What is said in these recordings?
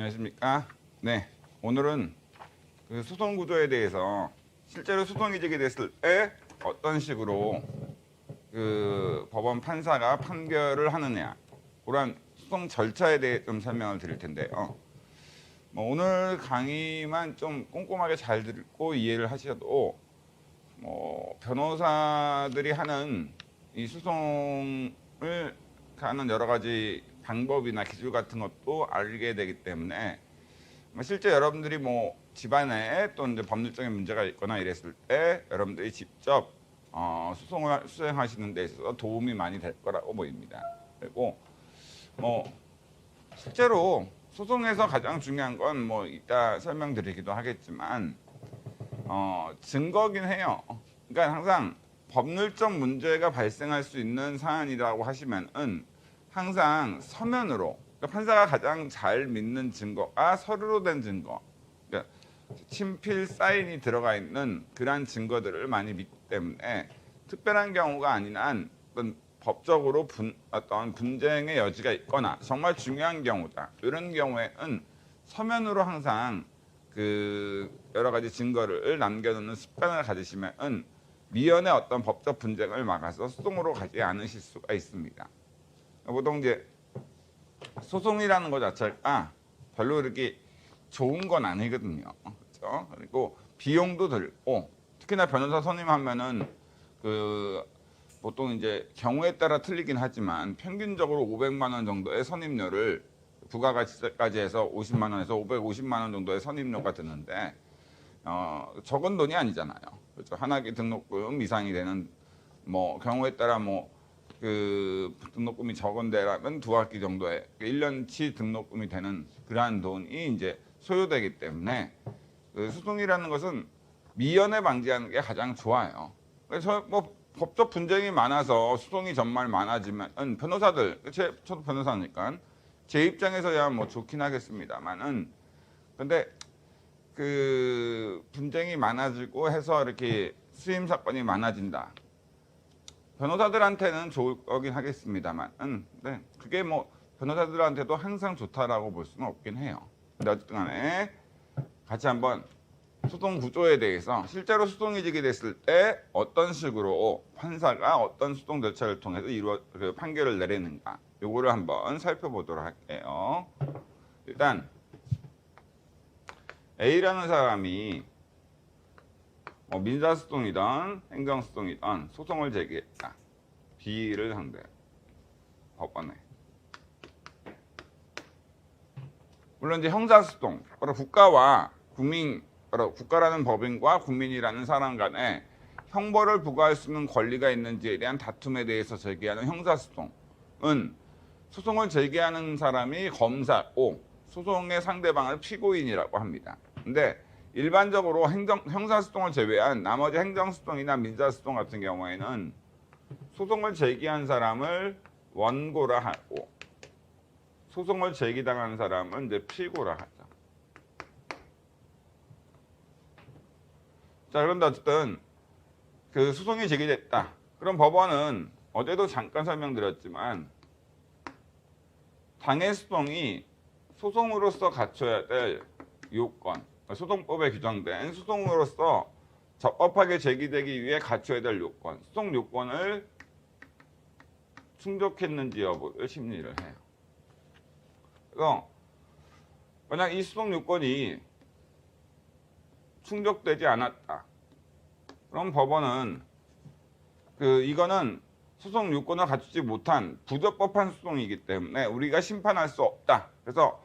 안녕하십니까? 네, 오늘은 그 소송 구조에 대해서 실제로 소송이 제기됐을 때 어떤 식으로 그 법원 판사가 판결을 하느냐, 그런 소송 절차에 대해 좀 설명을 드릴 텐데요. 뭐 오늘 강의만 좀 꼼꼼하게 잘 듣고 이해를 하셔도 뭐 변호사들이 하는 이 소송을 하는 여러 가지 방법이나 기술 같은 것도 알게 되기 때문에 실제 여러분들이 뭐 집안에 또 이제 법률적인 문제가 있거나 이랬을 때 여러분들이 직접 소송을 수행하시는 데 있어서 도움이 많이 될 거라고 보입니다. 그리고 뭐 실제로 소송에서 가장 중요한 건 뭐 이따 설명드리기도 하겠지만 증거긴 해요. 그러니까 항상 법률적 문제가 발생할 수 있는 사안이라고 하시면은 항상 서면으로, 그러니까 판사가 가장 잘 믿는 증거가 서류로 된 증거, 그러니까 친필 사인이 들어가 있는 그러한 증거들을 많이 믿기 때문에 특별한 경우가 아닌 한 어떤 법적으로 어떤 분쟁의 여지가 있거나 정말 중요한 경우다, 이런 경우에는 서면으로 항상 그 여러 가지 증거를 남겨놓는 습관을 가지시면 미연의 어떤 법적 분쟁을 막아서 소송으로 가지 않으실 수가 있습니다. 보통 이제 소송이라는 것 자체가 별로 이렇게 좋은 건 아니거든요. 그렇죠? 그리고 비용도 들고, 특히나 변호사 선임하면은 그 보통 이제 경우에 따라 틀리긴 하지만 평균적으로 500만 원 정도의 선임료를 부가가치세까지 해서 50만 원에서 550만 원 정도의 선임료가 드는데 적은 돈이 아니잖아요. 그렇죠? 한 학기 등록금 이상이 되는, 뭐 경우에 따라 뭐 그 등록금이 적은 데라면 2학기 정도의 1년치 등록금이 되는 그러한 돈이 이제 소요되기 때문에 그 소송이라는 것은 미연에 방지하는 게 가장 좋아요. 그래서 뭐 법적 분쟁이 많아서 소송이 정말 많아지면 변호사들, 저도 변호사니까 제 입장에서야 뭐 좋긴 하겠습니다만은, 근데 그 분쟁이 많아지고 해서 이렇게 수임 사건이 많아진다, 변호사들한테는 좋을 거긴 하겠습니다만, 네, 그게 뭐 변호사들한테도 항상 좋다라고 볼 수는 없긴 해요. 근데 어쨌든 간에 같이 한번 소송 구조에 대해서, 실제로 소송이 제기됐을 때 어떤 식으로 판사가 어떤 소송 절차를 통해서 그 판결을 내리는가, 요거를 한번 살펴보도록 할게요. 일단 A라는 사람이 뭐 민사소송이든 행정소송이든 소송을 제기했다. B를 상대로 법원에. 물론 이제 형사소송, 바로 국가와 국민, 바로 국가라는 법인과 국민이라는 사람 간에 형벌을 부과할 수 있는 권리가 있는지에 대한 다툼에 대해서 제기하는 형사소송은 소송을 제기하는 사람이 검사고 소송의 상대방을 피고인이라고 합니다. 근데 일반적으로 형사소송을 제외한 나머지 행정소송이나 민사소송 같은 경우에는 소송을 제기한 사람을 원고라 하고 소송을 제기당한 사람은 이제 피고라 하죠. 자, 그런데 어쨌든 그 소송이 제기됐다. 그럼 법원은 어제도 잠깐 설명드렸지만 당해 소송이 소송으로서 갖춰야 될 요건, 소송법에 규정된 소송으로서 적법하게 제기되기 위해 갖춰야 될 요건, 소송 요건을 충족했는지 여부를 심리를 해요. 그래서 만약 이 소송 요건이 충족되지 않았다, 그럼 법원은 이거는 소송 요건을 갖추지 못한 부적법한 소송이기 때문에 우리가 심판할 수 없다. 그래서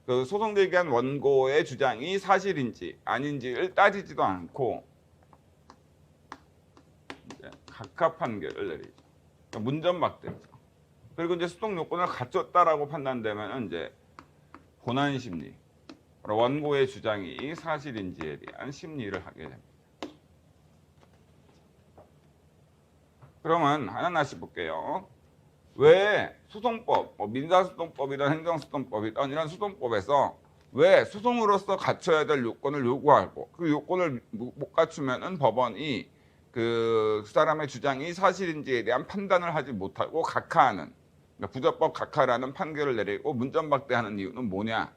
그 소송 제기한 원고의 주장이 사실인지 아닌지를 따지지도 않고 이제 각하 판결을 내리죠. 그러니까 문전박대죠. 그리고 이제 소송 요건을 갖췄다라고 판단되면 이제 본안 심리, 원고의 주장이 사실인지에 대한 심리를 하게 됩니다. 그러면 하나씩 볼게요. 왜 소송법, 민사소송법이든 행정소송법이든 이런 소송법에서 왜 소송으로서 갖춰야 될 요건을 요구하고 그 요건을 못 갖추면은 법원이 그 사람의 주장이 사실인지에 대한 판단을 하지 못하고 각하하는, 그러니까 부적법 각하라는 판결을 내리고 문전박대하는 이유는 뭐냐?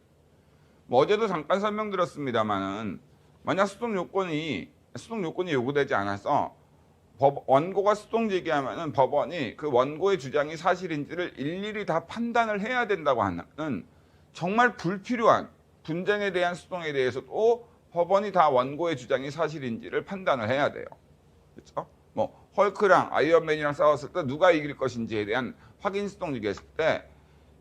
뭐 어제도 잠깐 설명드렸습니다만은 만약 수동 요건이 요구되지 않아서 원고가 수동 제기하면은 법원이 그 원고의 주장이 사실인지를 일일이 다 판단을 해야 된다고 하는 정말 불필요한 분쟁에 대한 수동에 대해서도 법원이 다 원고의 주장이 사실인지를 판단을 해야 돼요. 그렇죠? 뭐 헐크랑 아이언맨이랑 싸웠을 때 누가 이길 것인지에 대한 확인 수동 제기했을 때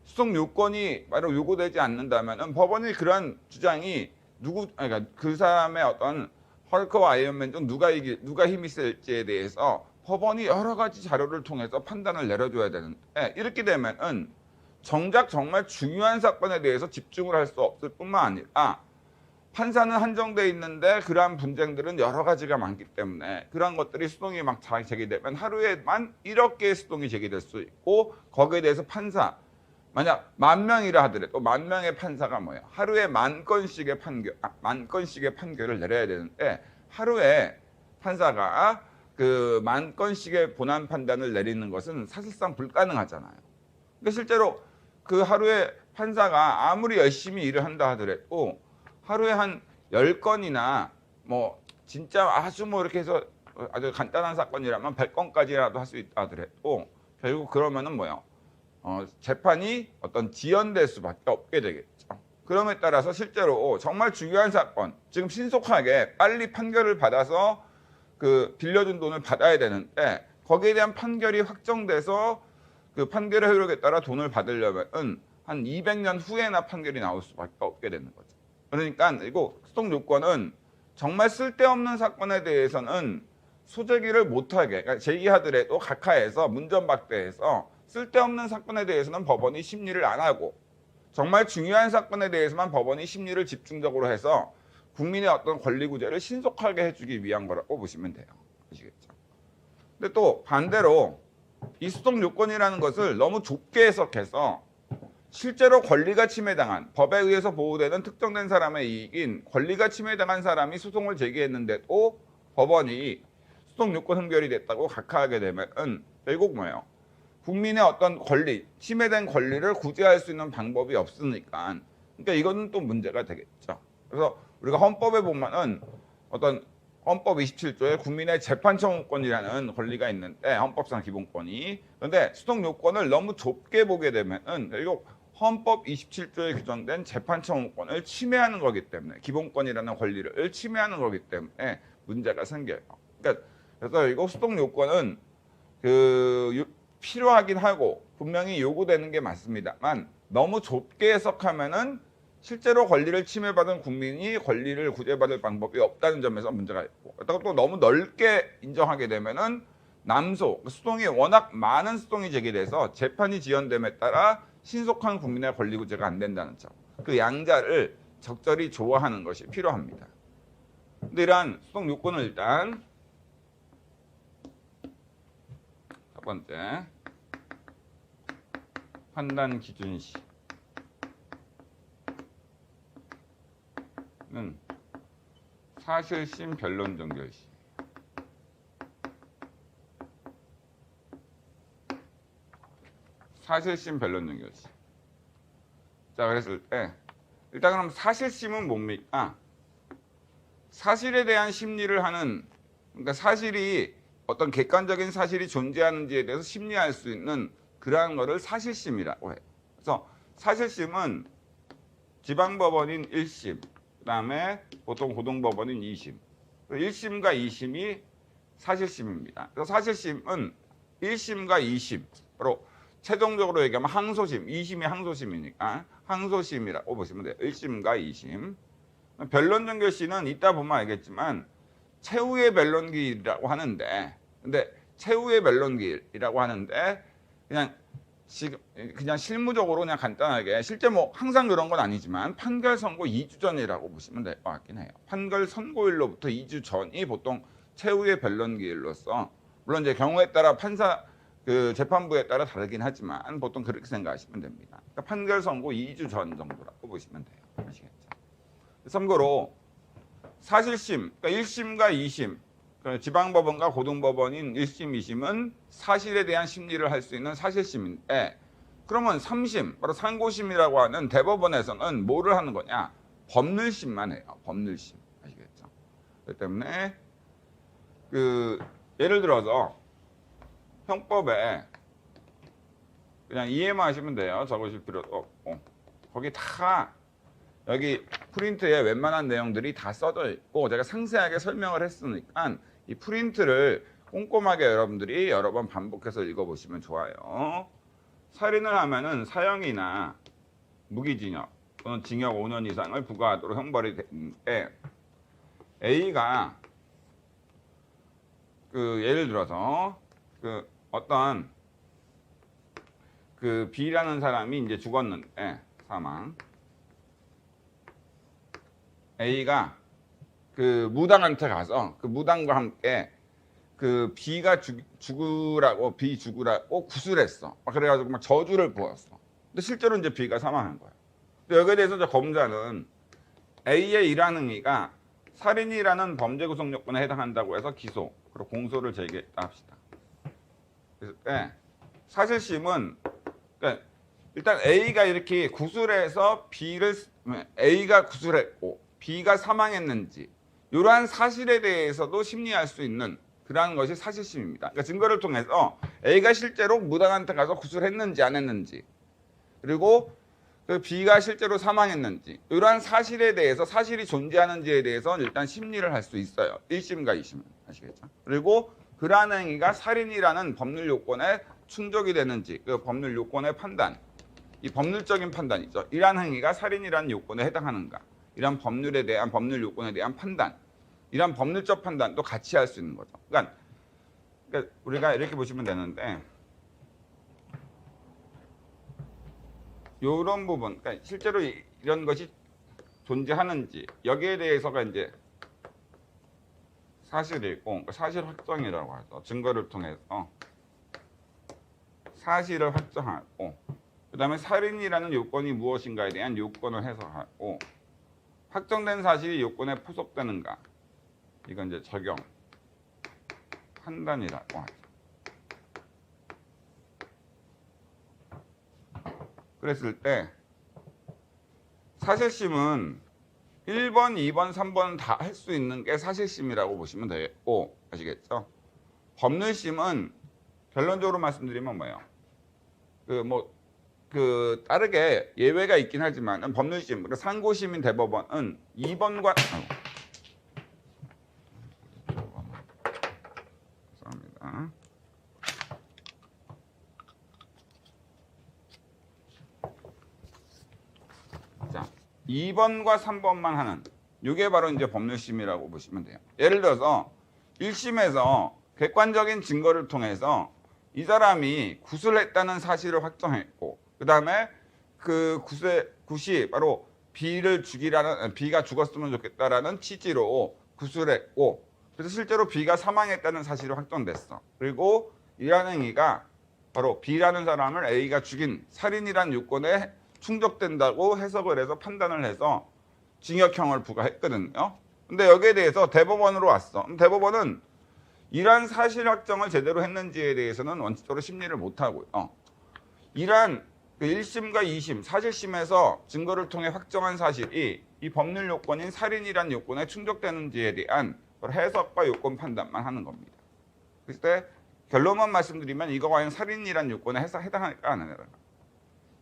수동 요건이 바로 요구되지 않는다면은 법원이 그런 주장이 그러니까 그 사람의 어떤 헐크와 아이언맨 중 누가 힘이 셀지에 대해서 법원이 여러 가지 자료를 통해서 판단을 내려줘야 되는데 이렇게 되면은 정작 정말 중요한 사건에 대해서 집중을 할 수 없을 뿐만 아니라 판사는 한정돼 있는데 그러한 분쟁들은 여러 가지가 많기 때문에 그러한 것들이 수동이 막 제기되면 하루에만 1억 개의 수동이 제기될 수 있고 거기에 대해서 판사 만약 10,000명이라 하더라도 10,000명의 판사가 뭐예요? 하루에 10,000건씩의 판결을 내려야 되는데 하루에 판사가 그 10,000건씩의 본안 판단을 내리는 것은 사실상 불가능하잖아요. 그러니까 실제로 그 하루에 판사가 아무리 열심히 일을 한다 하더라도 하루에 한 10건이나 뭐 진짜 아주 뭐 이렇게 해서 아주 간단한 사건이라면 100건까지라도 할 수 있다 하더라도 결국 그러면은 뭐예요? 재판이 어떤 지연될 수밖에 없게 되겠죠. 그럼에 따라서 실제로 정말 중요한 사건, 지금 신속하게 빨리 판결을 받아서 그 빌려준 돈을 받아야 되는데 거기에 대한 판결이 확정돼서 그 판결의 효력에 따라 돈을 받으려면 한 200년 후에나 판결이 나올 수밖에 없게 되는 거죠. 그러니까 이거 수동 요건은 정말 쓸데없는 사건에 대해서는 소제기를 못하게, 그러니까 제기하더라도 각하에서 문전박대해서 쓸데없는 사건에 대해서는 법원이 심리를 안 하고 정말 중요한 사건에 대해서만 법원이 심리를 집중적으로 해서 국민의 어떤 권리 구제를 신속하게 해주기 위한 거라고 보시면 돼요. 아시겠죠? 근데 또 반대로 이 수동 요건이라는 것을 너무 좁게 해석해서 실제로 권리가 침해당한 법에 의해서 보호되는 특정된 사람의 이익인 권리가 침해당한 사람이 소송을 제기했는데도 법원이 수동 요건 흠결이 됐다고 각하하게 되면 결국 뭐예요? 국민의 어떤 권리, 침해된 권리를 구제할 수 있는 방법이 없으니까 그러니까 이거는 또 문제가 되겠죠. 그래서 우리가 헌법에 보면은 어떤 헌법 27조에 국민의 재판 청구권이라는 권리가 있는데 헌법상 기본권이 그런데 수동 요건을 너무 좁게 보게 되면은 결국 헌법 27조에 규정된 재판 청구권을 침해하는 거기 때문에 기본권이라는 권리를 침해하는 거기 때문에 문제가 생겨요. 그러니까 그래서 이거 수동 요건은 필요하긴 하고 분명히 요구되는 게 맞습니다만 너무 좁게 해석하면은 실제로 권리를 침해받은 국민이 권리를 구제받을 방법이 없다는 점에서 문제가 있고 그렇다고 또 너무 넓게 인정하게 되면은 수동이 워낙 많은 수동이 제기돼서 재판이 지연됨에 따라 신속한 국민의 권리 구제가 안 된다는 점. 그 양자를 적절히 조화하는 것이 필요합니다. 근데 이러한 수동 요건을 일단 첫 번째 판단 기준시는 사실심 변론 종결시. 사실심 변론 종결시. 자, 그랬을 때 일단 그럼 사실심은 뭡니까? 사실에 대한 심리를 하는 그러니까 사실이 어떤 객관적인 사실이 존재하는지에 대해서 심리할 수 있는 그러한 거를 사실심이라고 해요. 그래서 사실심은 지방법원인 1심, 그다음에 보통 고등법원인 2심. 1심과 2심이 사실심입니다. 그래서 사실심은 1심과 2심, 바로 최종적으로 얘기하면 항소심, 2심이 항소심이니까 항소심이라고 보시면 돼요. 1심과 2심. 변론 종결시는 이따 보면 알겠지만 최후의 변론기일이라고 하는데 근데 최후의 변론기일이라고 하는데 그냥 실무적으로 그냥 간단하게 실제 뭐 항상 그런 건 아니지만 판결 선고 2주 전이라고 보시면 될 것 같긴 해요. 판결 선고일로부터 2주 전이 보통 최후의 변론기일로서 물론 이제 경우에 따라 판사 그 재판부에 따라 다르긴 하지만 보통 그렇게 생각하시면 됩니다. 그러니까 판결 선고 2주 전 정도라고 보시면 돼요. 아시겠죠? 참고로 사실심, 그러니까 1심과 2심, 지방법원과 고등법원인 1심, 2심은 사실에 대한 심리를 할 수 있는 사실심인데 그러면 3심, 바로 상고심이라고 하는 대법원에서는 뭐를 하는 거냐? 법률심만 해요. 법률심. 아시겠죠? 그렇기 때문에 예를 들어서 형법에 그냥 이해만 하시면 돼요. 적으실 필요도 없고. 거기 다 여기 프린트에 웬만한 내용들이 다 써져 있고 제가 상세하게 설명을 했으니까 이 프린트를 꼼꼼하게 여러분들이 여러 번 반복해서 읽어보시면 좋아요. 살인을 하면은 사형이나 무기징역 또는 징역 5년 이상을 부과하도록 형벌이 되는데 A가 예를 들어서 어떤 B라는 사람이 이제 죽었는데 사망. A가 무당한테 가서 무당과 함께 B가 죽으라고 B 죽으라고 구술했어. 그래가지고 막 저주를 부었어. 근데 실제로 이제 B가 사망한 거야. 근데 여기에 대해서 이제 검사는 A의 일한 행위가 살인이라는 범죄 구성 요건에 해당한다고 해서 기소 그리고 공소를 제기했다 합시다. 그래서 사실심은 그러니까 일단 A가 이렇게 구술해서 A가 구술했고 B가 사망했는지 이러한 사실에 대해서도 심리할 수 있는 그러한 것이 사실심입니다. 그러니까 증거를 통해서 A가 실제로 무당한테 가서 구술했는지 안 했는지 그리고 B가 실제로 사망했는지 이러한 사실에 대해서 사실이 존재하는지에 대해서 일단 심리를 할 수 있어요. 1심과 2심 아시겠죠? 그리고 그러한 행위가 살인이라는 법률 요건에 충족이 되는지 법률 요건의 판단 이 법률적인 판단이죠. 이러한 행위가 살인이라는 요건에 해당하는가 이런 법률 요건에 대한 판단 이런 법률적 판단도 같이 할 수 있는 거죠. 그러니까 우리가 이렇게 보시면 되는데 이런 부분, 그러니까 실제로 이런 것이 존재하는지 여기에 대해서가 이제 사실이고 그러니까 사실 확정이라고 하죠. 증거를 통해서 사실을 확정하고 그 다음에 살인이라는 요건이 무엇인가에 대한 요건을 해석하고 확정된 사실이 요건에 포섭되는가 이건 이제 적용 판단이라고 하죠. 그랬을 때 사실심은 1번, 2번, 3번 다 할 수 있는 게 사실심이라고 보시면 되겠고 아시겠죠? 법률심은 결론적으로 말씀드리면 뭐예요? 다르게 예외가 있긴 하지만 법률심, 상고심인 대법원은 2번과 죄송합니다. 자, 2번과 3번만 하는 이게 바로 이제 법률심이라고 보시면 돼요. 예를 들어서 1심에서 객관적인 증거를 통해서 이 사람이 구술했다는 사실을 확정했고 그 다음에 굿이 바로 B가 죽었으면 좋겠다라는 취지로 구술했고 그래서 실제로 B가 사망했다는 사실이 확정됐어. 그리고 이러한 행위가 바로 B라는 사람을 A가 죽인 살인이라는 요건에 충족된다고 해석을 해서 판단을 해서 징역형을 부과했거든요. 근데 여기에 대해서 대법원으로 왔어. 대법원은 이러한 사실 확정을 제대로 했는지에 대해서는 원칙적으로 심리를 못하고요. 이러한 1심과 2심, 사실심에서 증거를 통해 확정한 사실이 이 법률 요건인 살인이라는 요건에 충족되는지에 대한 해석과 요건 판단만 하는 겁니다. 그랬을 때 결론만 말씀드리면 이거 과연 살인이라는 요건에 해당할까 안 해당할까?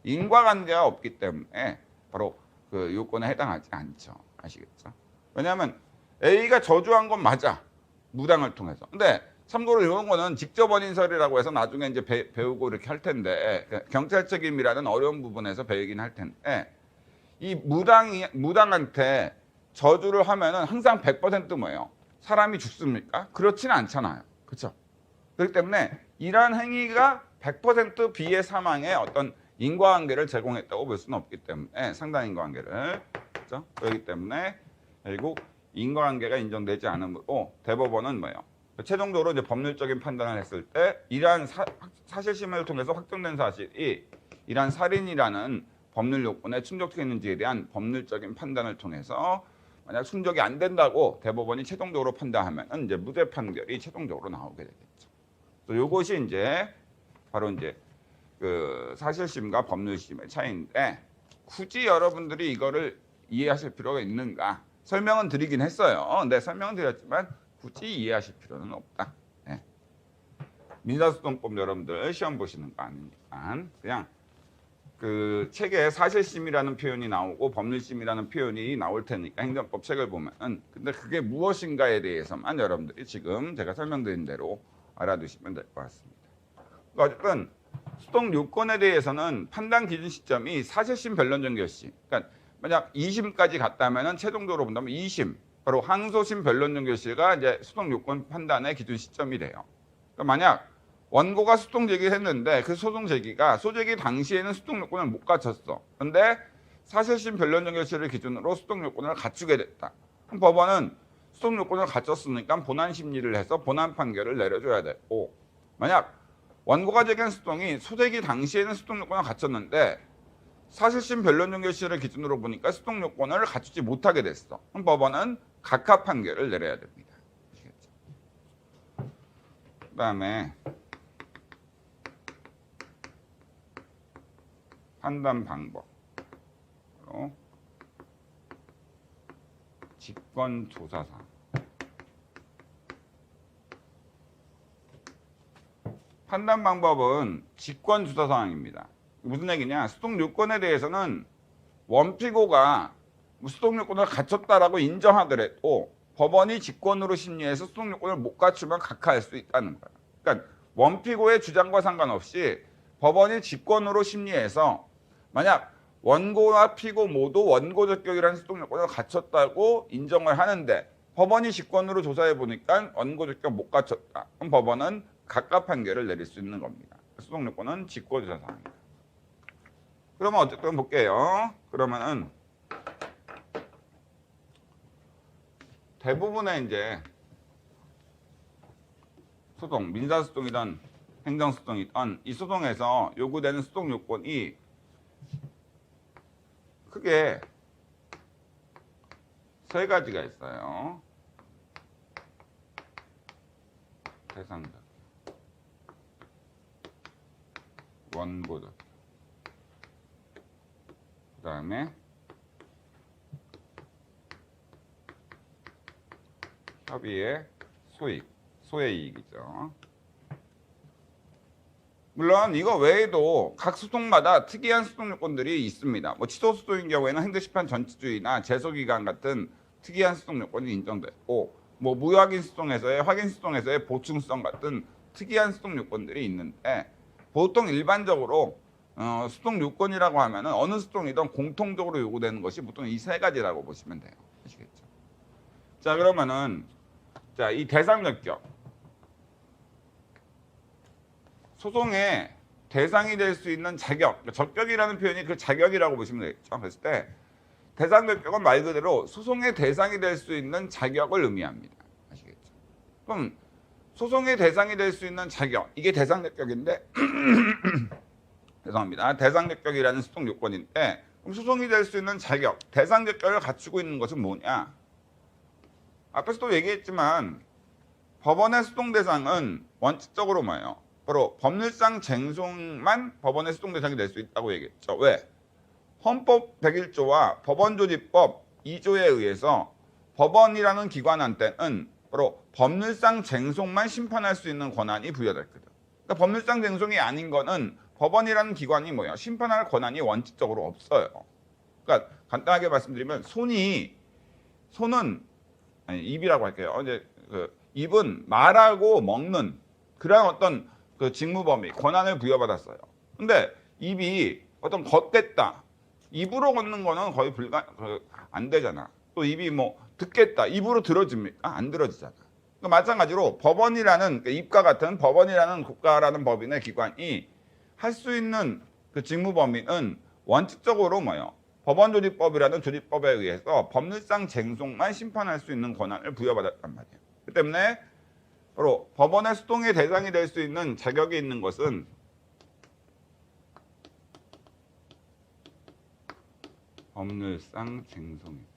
인과관계가 없기 때문에 바로 그 요건에 해당하지 않죠. 아시겠죠? 왜냐하면 A가 저주한 건 맞아. 무당을 통해서. 근데 참고로 이런 거는 직접 원인설이라고 해서 나중에 이제 배우고 이렇게 할 텐데 경찰 책임이라는 어려운 부분에서 배우긴 할 텐데 이 무당한테 저주를 하면은 항상 100% 뭐예요? 사람이 죽습니까? 그렇지는 않잖아요. 그렇죠? 그렇기 때문에 이러한 행위가 100% B의 사망에 어떤 인과관계를 제공했다고 볼 수는 없기 때문에 상당 인과관계를 그렇죠? 그렇기 때문에 결국 인과관계가 인정되지 않으므로 대법원은 뭐예요? 최종적으로 이제 법률적인 판단을 했을 때 이러한 사실심을 통해서 확정된 사실이 이러한 살인이라는 법률 요건에 충족했는지에 대한 법률적인 판단을 통해서 만약 충족이 안 된다고 대법원이 최종적으로 판단하면 이제 무죄 판결이 최종적으로 나오게 되겠죠. 이것이 이제 바로 이제 그 사실심과 법률심의 차이인데 굳이 여러분들이 이거를 이해하실 필요가 있는가? 설명은 드리긴 했어요. 근데 설명은 드렸지만 굳이 이해하실 필요는 없다. 네. 민사소송법 여러분들 시험 보시는 거 아니니까 그냥 그 책에 사실심이라는 표현이 나오고 법률심이라는 표현이 나올 테니까 행정법 책을 보면은 근데 그게 무엇인가에 대해서만 여러분들이 지금 제가 설명드린 대로 알아두시면 될 것 같습니다. 어쨌든 소송 요건에 대해서는 판단 기준 시점이 사실심 변론정 결시. 그러니까 만약 2심까지 갔다면은 최종적으로 본다면 2심 바로 항소심 변론정 결시가 이제 소송 요건 판단의 기준 시점이 돼요. 그러니까 만약 원고가 소송 제기를 했는데 그 소송 제기가 소제기 당시에는 소송 요건을 못 갖췄어. 근데 사실심 변론정 결시를 기준으로 소송 요건을 갖추게 됐다. 그럼 법원은 소송 요건을 갖췄으니까 본안 심리를 해서 본안 판결을 내려줘야 되고 만약 원고가 제기한 소송이 소제기 당시에는 소송 요건을 갖췄는데 사실심 변론정 결시를 기준으로 보니까 소송 요건을 갖추지 못하게 됐어. 그럼 법원은 각하 판결을 내려야 됩니다. 아시겠죠? 그다음에 판단 방법으로 직권조사상. 판단 방법은 직권조사사항입니다. 무슨 얘기냐? 소송 요건에 대해서는 원피고가 소송 요건을 갖췄다라고 인정하더라도 법원이 직권으로 심리해서 소송 요건을 못 갖추면 각하할 수 있다는 거야. 그러니까 원피고의 주장과 상관없이 법원이 직권으로 심리해서 만약 원고와 피고 모두 원고 적격이라는 소송 요건을 갖췄다고 인정을 하는데 법원이 직권으로 조사해 보니까 원고 적격 못 갖췄다. 그럼 법원은 각하 판결을 내릴 수 있는 겁니다. 소송 요건은 직권조사 사항입니다. 그러면 어쨌든 볼게요. 그러면은 대부분의 이제 소송, 민사소송이든 행정소송이든 이 소송에서 요구되는 소송 요건이 크게 세 가지가 있어요. 대상자, 원고적, 그 다음에 협의의 소익, 소의 이익이죠. 물론 이거 외에도 각 소송마다 특이한 소송 요건들이 있습니다. 뭐 취소 소송인 경우에는 행정심판 전치주의나 제소기간 같은 특이한 소송 요건이 인정됐고 뭐 무효확인 소송에서의 확인 소송에서의 보충성 같은 특이한 소송 요건들이 있는데 보통 일반적으로 소송 요건이라고 하면은 어느 소송이든 공통적으로 요구되는 것이 보통 이 세 가지라고 보시면 돼요. 아시겠죠? 자, 그러면은 자, 이 대상 적격. 소송의 대상이 될 수 있는 자격, 적격이라는 표현이 그 자격이라고 보시면 되겠죠. 그랬을 때 대상 적격은 말 그대로 소송의 대상이 될 수 있는 자격을 의미합니다. 아시겠죠? 그럼 소송의 대상이 될 수 있는 자격, 이게 대상 적격인데 죄송합니다. 대상 적격이라는 소송 요건인데 그럼 소송이 될 수 있는 자격, 대상 적격을 갖추고 있는 것은 뭐냐? 앞에서도 얘기했지만 법원의 소송 대상은 원칙적으로 뭐예요? 바로 법률상 쟁송만 법원의 소송 대상이 될 수 있다고 얘기했죠. 왜? 헌법 101조와 법원조직법 2조에 의해서 법원이라는 기관한테는 바로 법률상 쟁송만 심판할 수 있는 권한이 부여됐거든. 그러니까 법률상 쟁송이 아닌 거는 법원이라는 기관이 뭐예요? 심판할 권한이 원칙적으로 없어요. 그러니까 간단하게 말씀드리면 손은 아니, 입이라고 할게요. 이제 입은 말하고 먹는 그런 어떤 그 직무 범위, 권한을 부여받았어요. 근데 입이 어떤 걷겠다. 입으로 걷는 거는 거의 안 되잖아. 또 입이 뭐 듣겠다. 입으로 들어집니까? 안 들어지잖아. 그러니까 마찬가지로 법원이라는 입과 같은 법원이라는 국가라는 법인의 기관이 할 수 있는 그 직무 범위는 원칙적으로 뭐예요? 법원조직법이라는 조직법에 의해서 법률상 쟁송만 심판할 수 있는 권한을 부여받았단 말이에요. 그 때문에 바로 법원의 소송의 대상이 될 수 있는 자격이 있는 것은 법률상 쟁송입니다.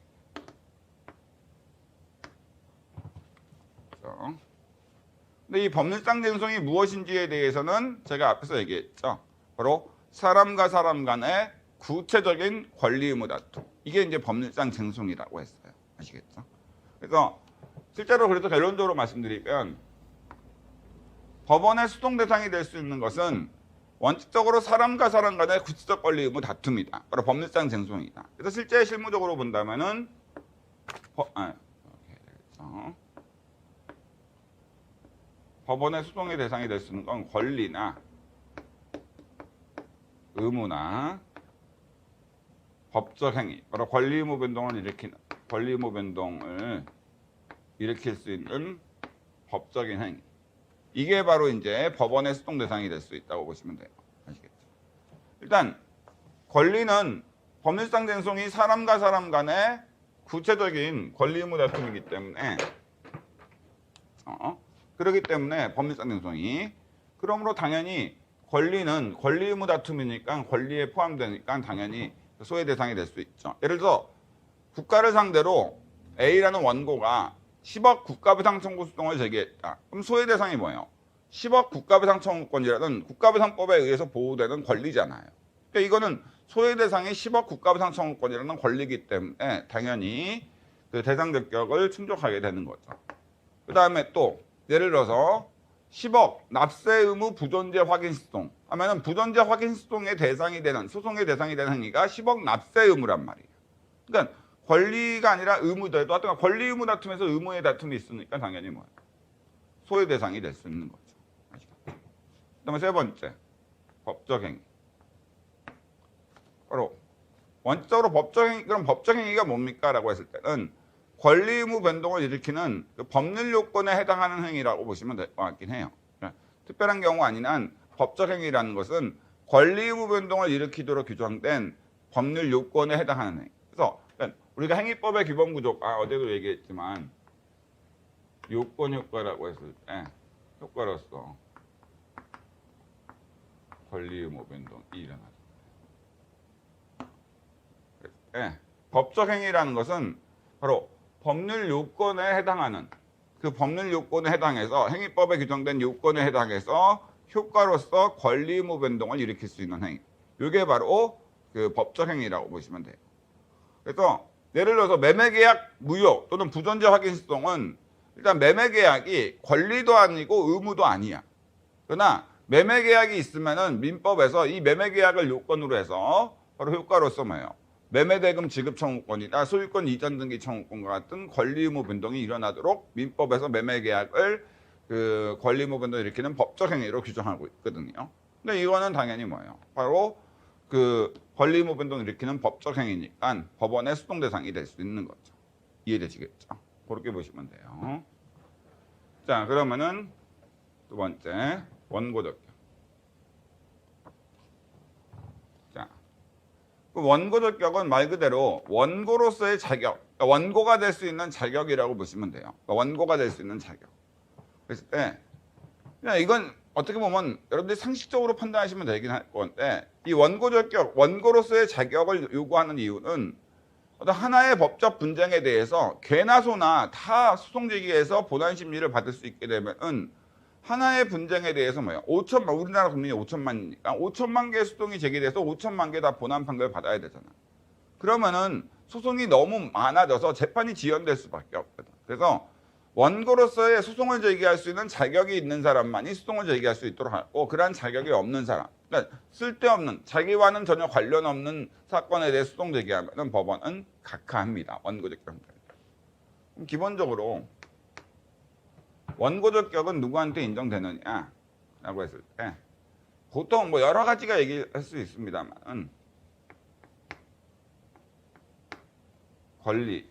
그렇죠? 근데 이 법률상 쟁송이 무엇인지에 대해서는 제가 앞에서 얘기했죠. 바로 사람과 사람 간의 구체적인 권리 의무 다툼. 이게 이제 법률상 쟁송이라고 했어요. 아시겠죠? 그래서 실제로 그래서 결론적으로 말씀드리면 법원의 수동 대상이 될 수 있는 것은 원칙적으로 사람과 사람 간의 구체적 권리 의무 다툼이다. 바로 법률상 쟁송이다. 그래서 실제 실무적으로 본다면은 법원의 수동의 대상이 될 수 있는 건 권리나 의무나 법적 행위, 바로 권리 의무 변동을 일으킬 수 있는 법적인 행위. 이게 바로 이제 법원의 수동 대상이 될 수 있다고 보시면 돼요. 아시겠죠? 일단 권리는 법률상 쟁송이 사람과 사람 간의 구체적인 권리 의무 다툼이기 때문에 그렇기 때문에 법률상 쟁송이 그러므로 당연히 권리는 권리 의무 다툼이니까 권리에 포함되니까 당연히 소외 대상이 될 수 있죠. 예를 들어 국가를 상대로 A라는 원고가 10억 국가배상 청구 소송을 제기했다. 그럼 소외 대상이 뭐예요? 10억 국가배상 청구권이라는 국가배상법에 의해서 보호되는 권리잖아요. 그러니까 이거는 소외 대상이 10억 국가배상 청구권이라는 권리이기 때문에 당연히 그 대상 적격을 충족하게 되는 거죠. 그 다음에 또 예를 들어서 10억 납세 의무 부존재 확인 소송 하면은 부존재 확인 소송의 대상이 되는 소송의 대상이 되는 행위가 10억 납세 의무란 말이에요. 그러니까 권리가 아니라 의무더라도 하여튼 권리 의무 다툼에서 의무의 다툼이 있으니까 당연히 뭐예요? 소외 대상이 될 수 있는 거죠. 그다음에 세 번째 법적 행위. 바로 원칙적으로 법적 행위, 그럼 법적 행위가 뭡니까?라고 했을 때는 권리 의무 변동을 일으키는 그 법률 요건에 해당하는 행위라고 보시면 될 것 같긴 해요. 특별한 경우 아닌 한 법적 행위라는 것은 권리 의무 변동을 일으키도록 규정된 법률 요건에 해당하는 행위. 그래서 우리가 행위법의 기본 구조가 어제도 얘기했지만 요건 효과라고 했을 때 효과로서 권리 의무 변동이 일어나죠. 법적 행위라는 것은 바로 법률 요건에 해당하는 그 법률 요건에 해당해서 행위법에 규정된 요건에 해당해서 효과로서 권리 의무 변동을 일으킬 수 있는 행위. 이게 바로 그 법적 행위라고 보시면 돼요. 그래서 예를 들어서 매매계약 무효 또는 부존재 확인 소송은 일단 매매계약이 권리도 아니고 의무도 아니야. 그러나 매매계약이 있으면은 민법에서 이 매매계약을 요건으로 해서 바로 효과로서 뭐예요? 매매대금 지급 청구권이나 소유권 이전 등기 청구권과 같은 권리 의무 변동이 일어나도록 민법에서 매매계약을 그 권리 의무 변동을 일으키는 법적 행위로 규정하고 있거든요. 근데 이거는 당연히 뭐예요? 바로 그 권리 의무 변동을 일으키는 법적 행위니까 법원의 수동 대상이 될 수 있는 거죠. 이해되시겠죠? 그렇게 보시면 돼요. 자, 그러면은 두 번째 원고적격. 자, 그 원고적격은 말 그대로 원고로서의 자격, 그러니까 원고가 될 수 있는 자격이라고 보시면 돼요. 그러니까 원고가 될 수 있는 자격. 그랬을 때 그냥 이건 어떻게 보면 여러분들이 상식적으로 판단하시면 되긴 할 건데 이 원고적격, 원고로서의 자격을 요구하는 이유는 어떤 하나의 법적 분쟁에 대해서 개나 소나 다 소송 제기해서 본안 심리를 받을 수 있게 되면은 하나의 분쟁에 대해서 뭐예요? 우리나라 국민이 5천만이니까 5천만 개의 소송이 제기돼서 5천만 개 다 본안 판결을 받아야 되잖아. 그러면은 소송이 너무 많아져서 재판이 지연될 수밖에 없거든. 그래서 원고로서의 소송을 제기할 수 있는 자격이 있는 사람만이 소송을 제기할 수 있도록 하고 그러한 자격이 없는 사람, 그러니까 쓸데없는 자기와는 전혀 관련 없는 사건에 대해 소송 제기하면 법원은 각하합니다. 원고적격. 기본적으로 원고적격은 누구한테 인정되느냐라고 했을 때 보통 뭐 여러 가지가 얘기할 수 있습니다만 권리,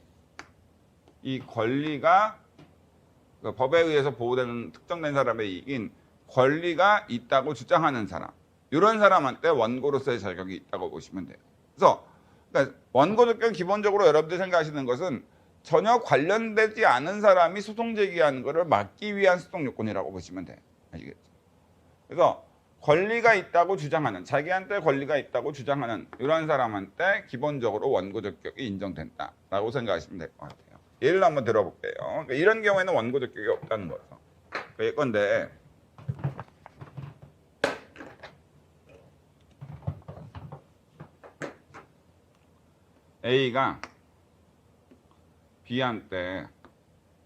이 권리가 그 법에 의해서 보호되는 특정된 사람의 이익인 권리가 있다고 주장하는 사람, 이런 사람한테 원고로서의 자격이 있다고 보시면 돼요. 그래서 그러니까 원고적격은 기본적으로 여러분들이 생각하시는 것은 전혀 관련되지 않은 사람이 소송 제기하는 것을 막기 위한 소송 요건이라고 보시면 돼요. 아시겠죠? 그래서 권리가 있다고 주장하는, 자기한테 권리가 있다고 주장하는 이런 사람한테 기본적으로 원고적격이 인정된다라고 생각하시면 될 것 같아요. 예를 한번 들어볼게요. 그러니까 이런 경우에는 원고적격이 없다는 거죠. 예컨대 A가 B한테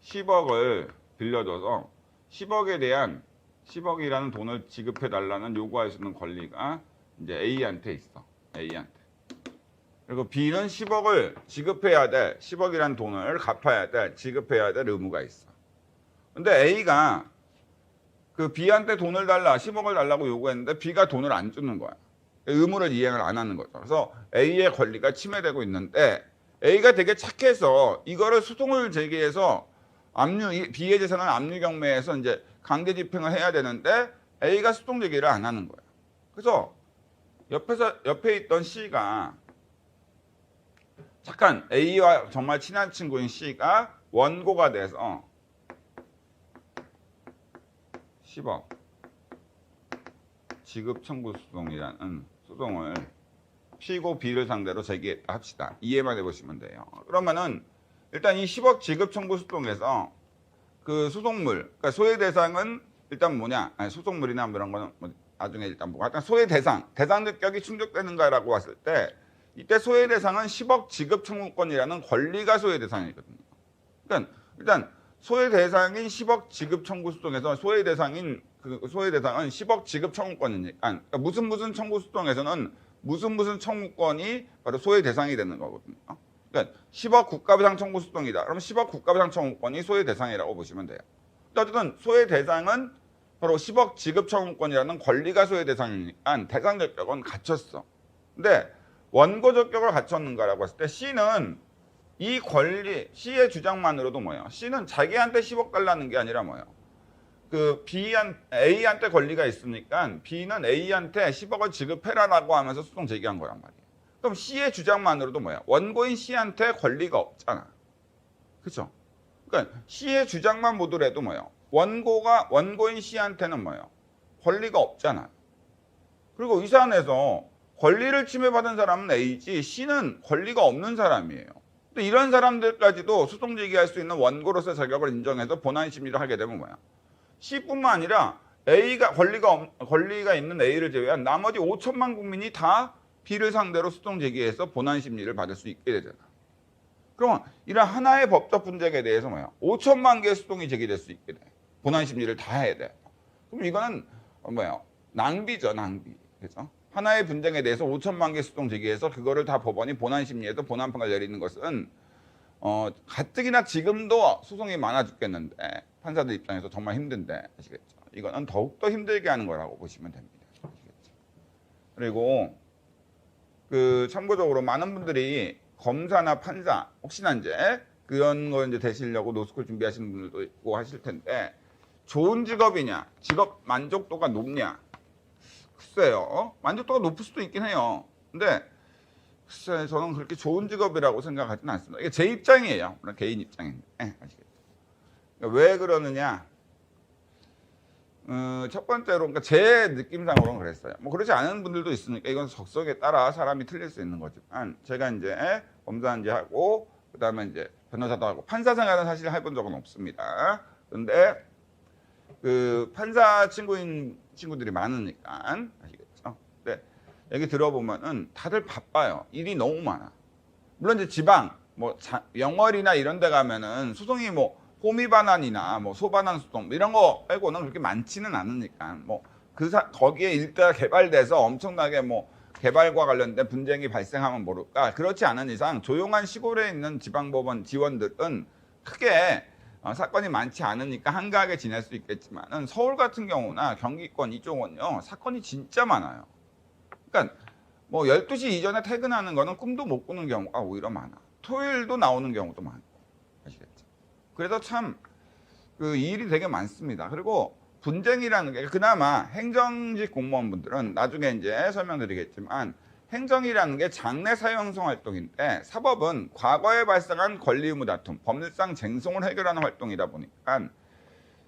10억을 빌려줘서 10억에 대한 10억이라는 돈을 지급해 달라는 요구할 수 있는 권리가 이제 A한테 있어. A한테. 그리고 B는 10억을 지급해야 돼. 10억이라는 돈을 갚아야 돼. 지급해야 될 의무가 있어. 근데 A가 그 B한테 돈을 달라, 10억을 달라고 요구했는데 B가 돈을 안 주는 거야. 의무를 이행을 안 하는 거죠. 그래서 A의 권리가 침해되고 있는데 A가 되게 착해서 이거를 소송을 제기해서 B의 재산을 압류 경매에서 이제 강제 집행을 해야 되는데 A가 소송 제기를 안 하는 거야. 그래서 옆에 있던 C가 착한 A와 정말 친한 친구인 C가 원고가 돼서 10억 지급 청구 소송이라는 소송을 피고 B를 상대로 제기했다 합시다. 이해만 해보시면 돼요. 그러면은 일단 이 10억 지급 청구 소송에서 그 소송물, 그러니까 소외 대상은 일단 뭐냐? 아니, 소송물이나 뭐 이런 거는 뭐 나중에 일단 보고 일단 소외 대상적격이 충족되는가라고 봤을 때 이때 소외 대상은 10억 지급 청구권이라는 권리가 소외 대상이거든요. 그러니까 일단 소외 대상인 10억 지급 청구 소송에서 소외 대상은 10억 지급 청구권이니까 그러니까 무슨 청구 소송에서는 무슨 청구권이 바로 소외 대상이 되는 거거든요. 그러니까 10억 국가배상 청구 소송이다. 그럼 10억 국가배상 청구권이 소외 대상이라고 보시면 돼요. 어쨌든 소외 대상은 바로 10억 지급 청구권이라는 권리가 소외 대상이니까 대상 적격은 갖췄어. 근데 원고 적격을 갖췄는가라고 했을 때 C는 이 권리, C의 주장만으로도 뭐예요? C는 자기한테 10억 달라는 게 아니라 뭐예요? 그 A한테 권리가 있으니까 B는 A한테 10억을 지급해라라고 하면서 소송 제기한 거란 말이에요. 그럼 C의 주장만으로도 뭐야? 원고인 C한테 권리가 없잖아. 그렇죠? 그러니까 C의 주장만 보더라도 뭐예요? 원고인 C한테는 뭐예요? 권리가 없잖아. 그리고 이 사안에서 권리를 침해받은 사람은 A지 C는 권리가 없는 사람이에요. 근데 이런 사람들까지도 소송 제기할 수 있는 원고로서의 자격을 인정해서 본안 심리를 하게 되면 뭐야? C뿐만 아니라 A가 권리가 있는 A를 제외한 나머지 5천만 국민이 다 B를 상대로 소송 제기해서 본안 심리를 받을 수 있게 되잖아. 그러면 이런 하나의 법적 분쟁에 대해서 뭐야? 5천만 개의 소송이 제기될 수 있게 돼. 본안 심리를 다 해야 돼. 그럼 이거는 뭐야? 낭비죠, 낭비. 그죠? 하나의 분쟁에 대해서 5천만 개 소송 제기해서 그거를 다 법원이 본안 심리에서 본안 판결을 내리는 것은 가뜩이나 지금도 소송이 많아 죽겠는데 판사들 입장에서 정말 힘든데 아시겠죠? 이거는 더욱더 힘들게 하는 거라고 보시면 됩니다. 아시겠죠? 그리고 그 참고적으로 많은 분들이 검사나 판사 혹시나 이제 그런 거 이제 되시려고 노스쿨 준비하시는 분들도 있고 하실 텐데 좋은 직업이냐, 직업 만족도가 높냐? 글쎄요, 만족도가 높을 수도 있긴 해요. 근데 글쎄 저는 그렇게 좋은 직업이라고 생각하지는 않습니다. 이게 제 입장이에요. 물론 개인 입장인데 아시겠죠? 그러니까 왜 그러느냐? 첫 번째로 그러니까 제 느낌상으로는 그랬어요. 뭐 그렇지 않은 분들도 있으니까 이건 적성에 따라 사람이 틀릴 수 있는 거지만 제가 이제 검사 이제 하고 그다음에 이제 변호사도 하고 판사 생활은 사실 해본 적은 없습니다. 근데 그 판사 친구들이 많으니까 아시겠죠? 근데 여기 들어보면은 다들 바빠요. 일이 너무 많아. 물론 이제 지방 뭐 영월이나 이런 데 가면은 소송이 뭐 호미반환이나 뭐 소반환 소송 이런 거 빼고는 그렇게 많지는 않으니까 뭐 거기에 일대가 개발돼서 엄청나게 뭐 개발과 관련된 분쟁이 발생하면 모를까. 그렇지 않은 이상 조용한 시골에 있는 지방법원 지원들은 크게 사건이 많지 않으니까 한가하게 지낼 수 있겠지만은 서울 같은 경우나 경기권 이쪽은요 사건이 진짜 많아요. 그러니까 뭐 12시 이전에 퇴근하는 거는 꿈도 못 꾸는 경우가 오히려 많아. 토요일도 나오는 경우도 많고 아시겠죠? 그래서 참 그 일이 되게 많습니다. 그리고 분쟁이라는 게 그나마 행정직 공무원분들은 나중에 이제 설명드리겠지만 행정이라는 게 장래 사회형성 활동인데 사법은 과거에 발생한 권리 의무 다툼, 법률상 쟁송을 해결하는 활동이다 보니까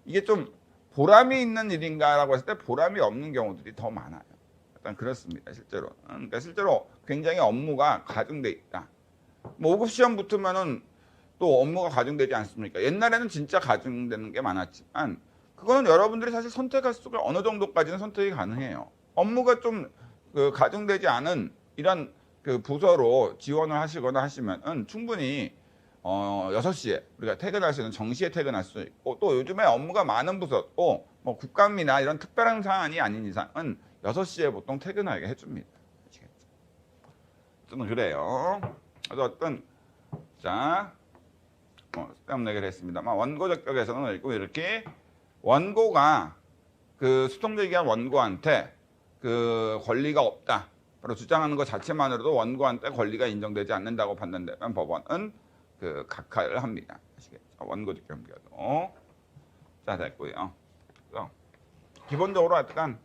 이게 좀 보람이 있는 일인가라고 했을 때 보람이 없는 경우들이 더 많아요. 일단 그렇습니다. 실제로. 그러니까 실제로 굉장히 업무가 가중돼 있다. 뭐 5급 시험 붙으면은 또 업무가 가중되지 않습니까? 옛날에는 진짜 가중되는 게 많았지만 그거는 여러분들이 사실 선택할 수가 어느 정도까지는 선택이 가능해요. 업무가 좀 가중되지 않은 이런 그 부서로 지원을 하시거나 하시면은 충분히 6시에 우리가 퇴근할 수 있는 정시에 퇴근할 수 있고, 또 요즘에 업무가 많은 부서 또 뭐 국감이나 이런 특별한 사안이 아닌 이상은 6시에 보통 퇴근하게 해줍니다. 아시겠죠? 저는 그래요. 그래서 어떤 자 쓸데없는 얘기를 했습니다만, 원고 적격에서는 이렇게 원고가 그 수동적인 원고한테 그 권리가 없다 바로 주장하는 것 자체만으로도 원고한테 권리가 인정되지 않는다고 판단되면 법원은 그 각하를 합니다. 아시겠죠? 원고 적격 경우도. 자, 됐고요. 그래서 기본적으로 하여간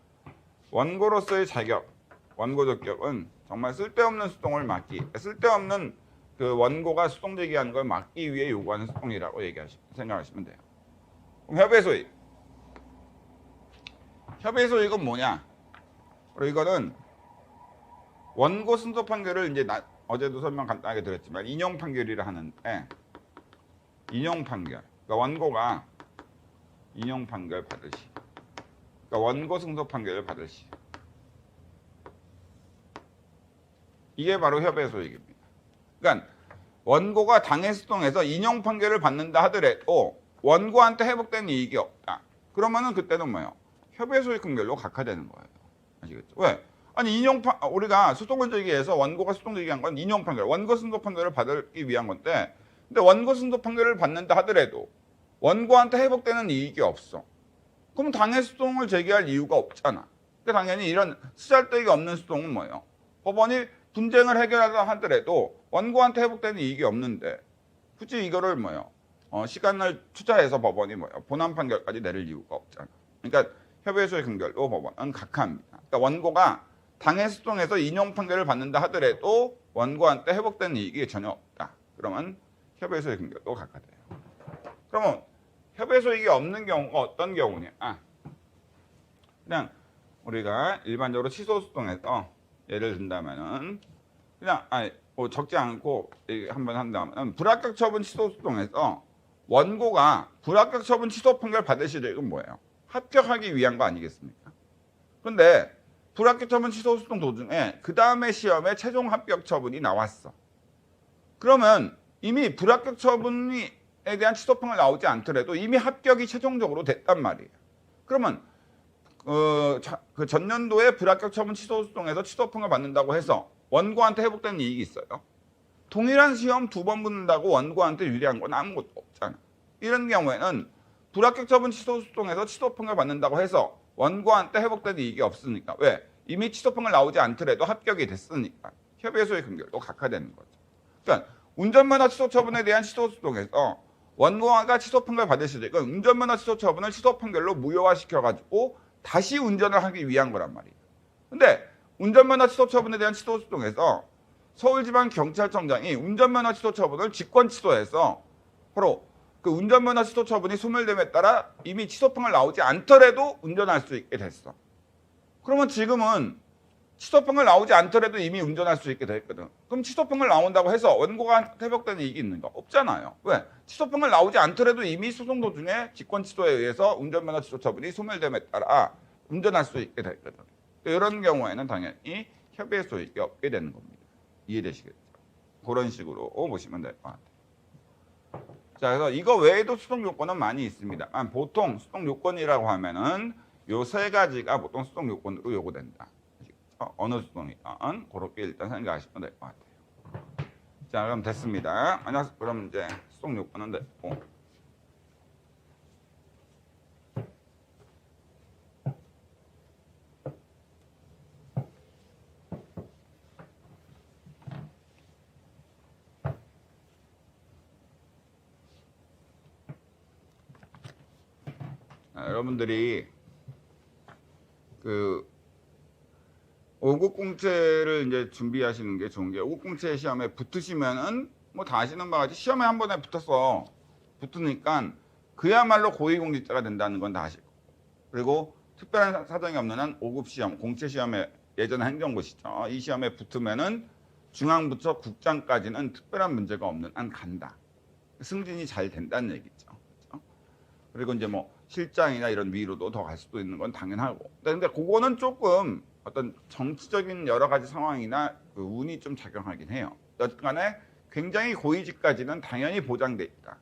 원고로서의 자격, 원고 적격은 정말 쓸데없는 수동을 막기, 쓸데없는 그 원고가 수동 제기하는 걸 막기 위해 요구하는 수동이라고 생각하시면 돼요. 그럼 협의 소익. 협의 소익은 뭐냐? 그리고 이거는 원고 승소 판결을 이제 어제도 설명 간단하게 드렸지만 인용 판결이라 하는데, 인용 판결. 그러니까 원고가 인용 판결 받을 시. 그러니까 원고 승소 판결을 받을 시. 이게 바로 협의 소익입니다. 그러니까 원고가 당해 수동해서 인용 판결을 받는다 하더라도 원고한테 회복된 이익이 없다. 그러면은 그때는 뭐예요? 협의 소익 판결로 각하되는 거예요. 아시겠죠? 왜? 아니 우리가 수동을 제기해서 원고가 수동 제기한 건 인용 판결, 원고 승소 판결을 받기 위한 건데, 근데 원고 승소 판결을 받는다 하더라도 원고한테 회복되는 이익이 없어. 그럼 당해 수동을 제기할 이유가 없잖아. 근데 당연히 이런 쓰잘데기 없는 수동은 뭐예요? 법원이 분쟁을 해결하다 하더라도 원고한테 회복되는 이익이 없는데 굳이 이거를 뭐예요? 시간을 투자해서 법원이 뭐예요? 본안 판결까지 내릴 이유가 없잖아. 그러니까 협의 소익 판결도 법원은 각하합니다. 그러니까 원고가 당해 수동에서 인용 판결을 받는다 하더라도 원고한테 회복되는 이익이 전혀 없다. 그러면 협의 소익 판결도 각하돼요. 그러면 협의 소익이 없는 경우가 어떤 경우냐? 그냥 우리가 일반적으로 취소 수동에서 예를 든다면은 그냥 적지 않고 한번 한다면 불합격 처분 취소 수동에서 원고가 불합격 처분 취소 판결 받으실 이건 뭐예요? 합격하기 위한 거 아니겠습니까? 그런데 불합격 처분 취소 수동 도중에 그 다음에 시험에 최종 합격 처분이 나왔어. 그러면 이미 불합격 처분에 대한 취소 판결 나오지 않더라도 이미 합격이 최종적으로 됐단 말이에요. 그러면 그 전년도에 불합격 처분 취소 수동에서 취소 판결 받는다고 해서 원고한테 회복되는 이익이 있어요? 동일한 시험 2번 붙는다고 원고한테 유리한 건 아무것도 없잖아. 이런 경우에는 불합격 처분 취소 수동에서 취소 판결 받는다고 해서 원고한테 회복되는 이익이 없으니까. 왜? 이미 취소 판결 나오지 않더라도 합격이 됐으니까 협의 소익 판결도 각하되는 거죠. 그러니까 운전면허 취소 처분에 대한 취소 수동에서 원고가 취소 판결 받으실 때 운전면허 취소 처분을 취소 판결로 무효화시켜가지고 다시 운전을 하기 위한 거란 말이에요. 근데 운전면허 취소 처분에 대한 취소 수동에서 서울지방경찰청장이 운전면허 취소 처분을 직권 취소해서 바로 그 운전면허 취소 처분이 소멸됨에 따라 이미 취소 판결 나오지 않더라도 운전할 수 있게 됐어. 그러면 지금은 취소 판결 나오지 않더라도 이미 운전할 수 있게 됐거든. 그럼 취소 판결 나온다고 해서 원고가 회복되는 이익이 있는가? 없잖아요. 왜? 취소 판결 나오지 않더라도 이미 소송 도중에 직권 취소에 의해서 운전면허 취소 처분이 소멸됨에 따라 운전할 수 있게 됐거든. 이런 경우에는 당연히 협의 소익이 없게 되는 겁니다. 이해되시겠죠? 그런 식으로 보시면 될 것 같아요. 자, 그래서 이거 외에도 수동 요건은 많이 있습니다만 보통 수동 요건이라고 하면은 요 세 가지가 보통 수동 요건으로 요구된다. 어느 수동이든 그렇게 일단 생각하시면 될 것 같아요. 자, 그럼 됐습니다. 만약 그럼 이제 수동 요건은 됐고. 여러분들이 그 5급 공채를 이제 준비하시는 게 좋은 게 5급 공채 시험에 붙으시면은 뭐 다 아시는 바와 같이 시험에 한 번에 붙으니까 그야말로 고위공직자가 된다는 건 다 아시고, 그리고 특별한 사정이 없는 한 5급 시험, 공채 시험에 예전 행정고시죠. 이 시험에 붙으면은 중앙부처 국장까지는 특별한 문제가 없는 한 간다. 승진이 잘 된다는 얘기죠. 그렇죠? 그리고 이제 뭐 실장이나 이런 위로도 더 갈 수도 있는 건 당연하고. 근데 그거는 조금 어떤 정치적인 여러 가지 상황이나 그 운이 좀 작용하긴 해요. 여튼간에 굉장히 고위직까지는 당연히 보장돼 있다.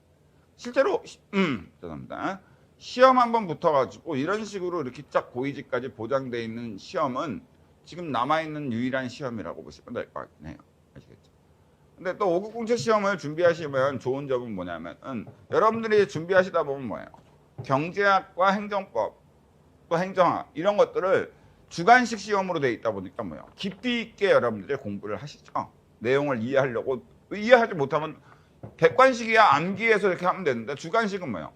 실제로 죄송합니다. 시험 한번 붙어가지고 이런 식으로 이렇게 쫙 고위직까지 보장돼 있는 시험은 지금 남아있는 유일한 시험이라고 보시면 될 것 같긴 해요. 아시겠죠? 근데 또 5급 공채 시험을 준비하시면 좋은 점은 뭐냐면은 여러분들이 준비하시다 보면 뭐예요? 경제학과 행정법, 또 행정학 이런 것들을 주관식 시험으로 돼 있다 보니까 뭐예요? 깊이 있게 여러분들이 공부를 하시죠. 내용을 이해하려고 이해하지 못하면 객관식이야 암기해서 이렇게 하면 되는데 주관식은 뭐예요?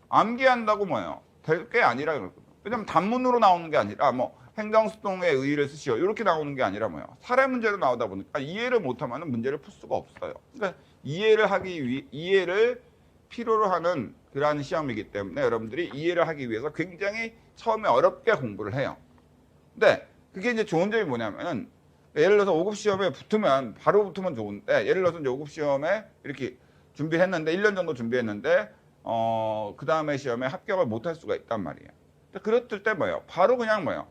암기한다고 뭐예요? 될 게 아니라 그러거든요. 왜냐면 단문으로 나오는 게 아니라 뭐 행정수동의 의의를 쓰시오 이렇게 나오는 게 아니라 뭐예요? 사례 문제로 나오다 보니까 이해를 못하면 문제를 풀 수가 없어요. 그러니까 이해를 필요로 하는 그러한 시험이기 때문에 여러분들이 이해를 하기 위해서 굉장히 처음에 어렵게 공부를 해요. 근데 그게 이제 좋은 점이 뭐냐면은 예를 들어서 5급 시험에 붙으면 바로 붙으면 좋은데 예를 들어서 이제 5급 시험에 이렇게 준비를 했는데 1년 정도 준비했는데 그 다음에 시험에 합격을 못할 수가 있단 말이에요. 그랬을 때 뭐예요? 바로 그냥 뭐예요?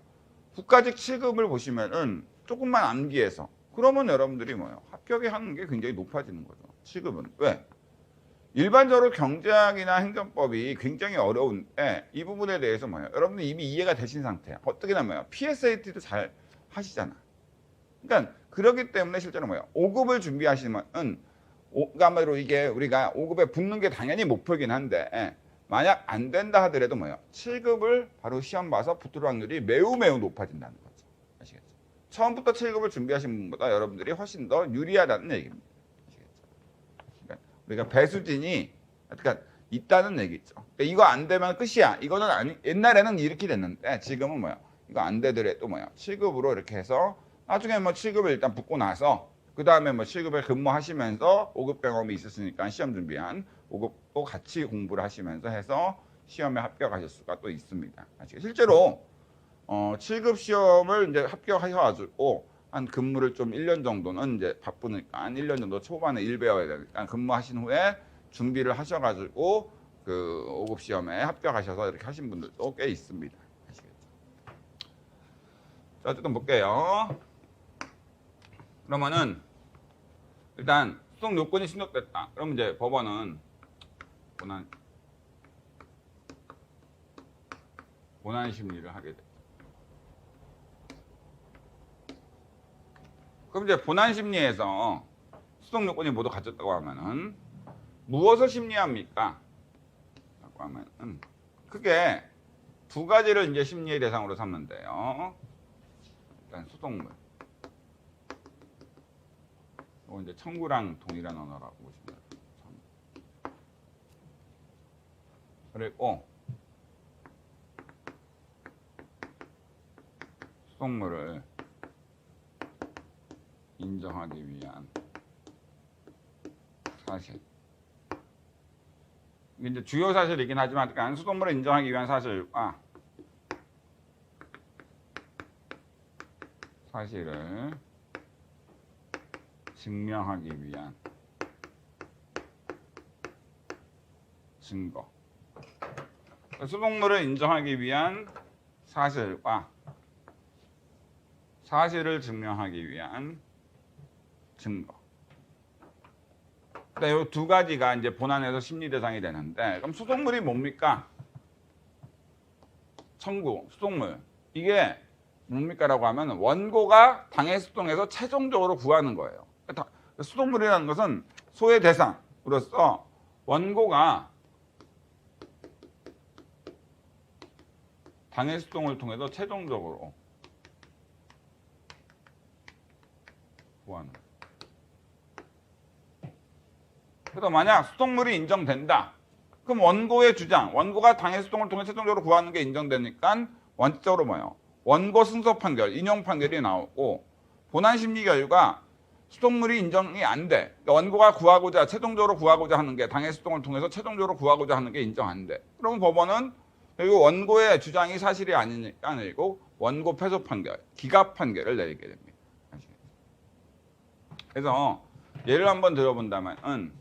국가직 7급을 보시면은 조금만 암기해서 그러면 여러분들이 뭐예요? 합격의 하는 게 굉장히 높아지는 거죠. 7급은. 왜? 일반적으로 경제학이나 행정법이 굉장히 어려운데 이 부분에 대해서 뭐예요? 여러분들 이미 이해가 되신 상태야. 어떻게나 뭐예요? PSAT도 잘 하시잖아. 그러니까 그렇기 때문에 실제로 뭐예요? 5급을 준비하시면은 한마디로 이게 우리가 5급에 붙는 게 당연히 목표긴 한데 만약 안 된다 하더라도 뭐예요? 7급을 바로 시험 봐서 붙을 확률이 매우 높아진다는 거죠. 아시겠죠? 처음부터 7급을 준비하신 분보다 여러분들이 훨씬 더 유리하다는 얘기입니다. 우리가 배수진이 그러니까 있다는 얘기죠. 그러니까 이거 안 되면 끝이야. 이거는 아니 옛날에는 이렇게 됐는데 지금은 뭐야? 이거 안 되더라도 뭐야? 7급으로 이렇게 해서 나중에 뭐 7급을 일단 붙고 나서 그 다음에 뭐 7급을 근무하시면서 5급 경험이 있었으니까 시험 준비한 5급도 같이 공부를 하시면서 해서 시험에 합격하실 수가 또 있습니다. 실제로 7급 시험을 이제 합격하셔가지고 한 근무를 좀 1년 정도는 이제 바쁘니까 1년 정도 초반에 일 배워야 되니까 근무하신 후에 준비를 하셔가지고 그 5급 시험에 합격하셔서 이렇게 하신 분들도 꽤 있습니다. 아시겠죠? 자, 어쨌든 볼게요. 그러면은 일단 수동 요건이 충족됐다. 그러면 이제 법원은 본안 심리를 하게 돼. 그럼 이제 본안 심리에서 수동 요건이 모두 갖췄다고 하면은 무엇을 심리합니까? 라고 하면은 크게 두 가지를 이제 심리의 대상으로 삼는데요. 일단 수동물. 이거 이제 청구랑 동일한 언어라고 보시면 돼요. 그리고 수동물을 인정하기 위한 사실. 이게 이제 주요 사실이긴 하지만 수동물을 인정하기 위한 사실과 사실을 증명하기 위한 증거. 수동물을 인정하기 위한 사실과 사실을 증명하기 위한 증거. 이 두 가지가 이제 본안에서 심리 대상이 되는데, 그럼 수동물이 뭡니까? 청구, 수동물. 이게 뭡니까라고 하면 원고가 당해수동에서 최종적으로 구하는 거예요. 수동물이라는 것은 소의 대상으로서 원고가 당해수동을 통해서 최종적으로 구하는 거예요. 그래서 만약 수동물이 인정된다. 그럼 원고의 주장, 원고가 당해수동을 통해 최종적으로 구하는 게 인정되니까 원칙적으로 뭐예요? 원고 승소 판결, 인용 판결이 나오고 본안 심리 결과 수동물이 인정이 안 돼. 그러니까 원고가 구하고자 최종적으로 구하고자 하는 게 당해수동을 통해서 최종적으로 구하고자 하는 게 인정 안 돼. 그러면 법원은 그리고 원고의 주장이 사실이 아니니까 아니고 원고 패소 판결, 기각 판결을 내리게 됩니다. 그래서 예를 한번 들어본다면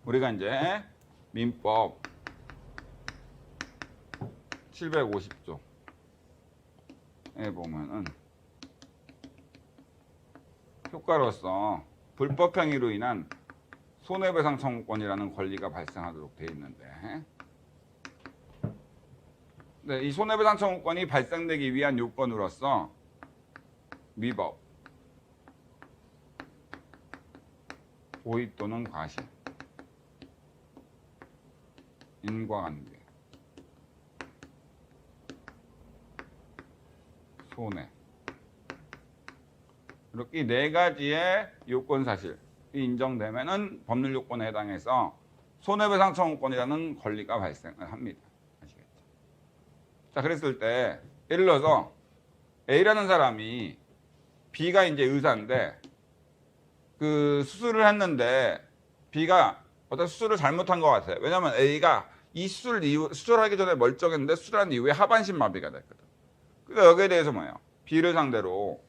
우리가 이제 민법 750조에 보면은 효과로서 불법 행위로 인한 손해배상 청구권이라는 권리가 발생하도록 돼 있는데, 네, 이 손해배상 청구권이 발생되기 위한 요건으로서 위법, 고의 또는 과실, 인과관계, 손해, 이렇게 이 네 가지의 요건 사실이 인정되면은 법률 요건에 해당해서 손해배상 청구권이라는 권리가 발생을 합니다. 아시겠죠? 자, 그랬을 때 예를 들어서 A라는 사람이 B가 이제 의사인데 그 수술을 했는데 B가 어떤 수술을 잘못한 것 같아요. 왜냐하면 A가 이 수술하기 전에 멀쩡했는데 수술한 이후에 하반신 마비가 됐거든. 그러니까 여기에 대해서 뭐예요? B를 상대로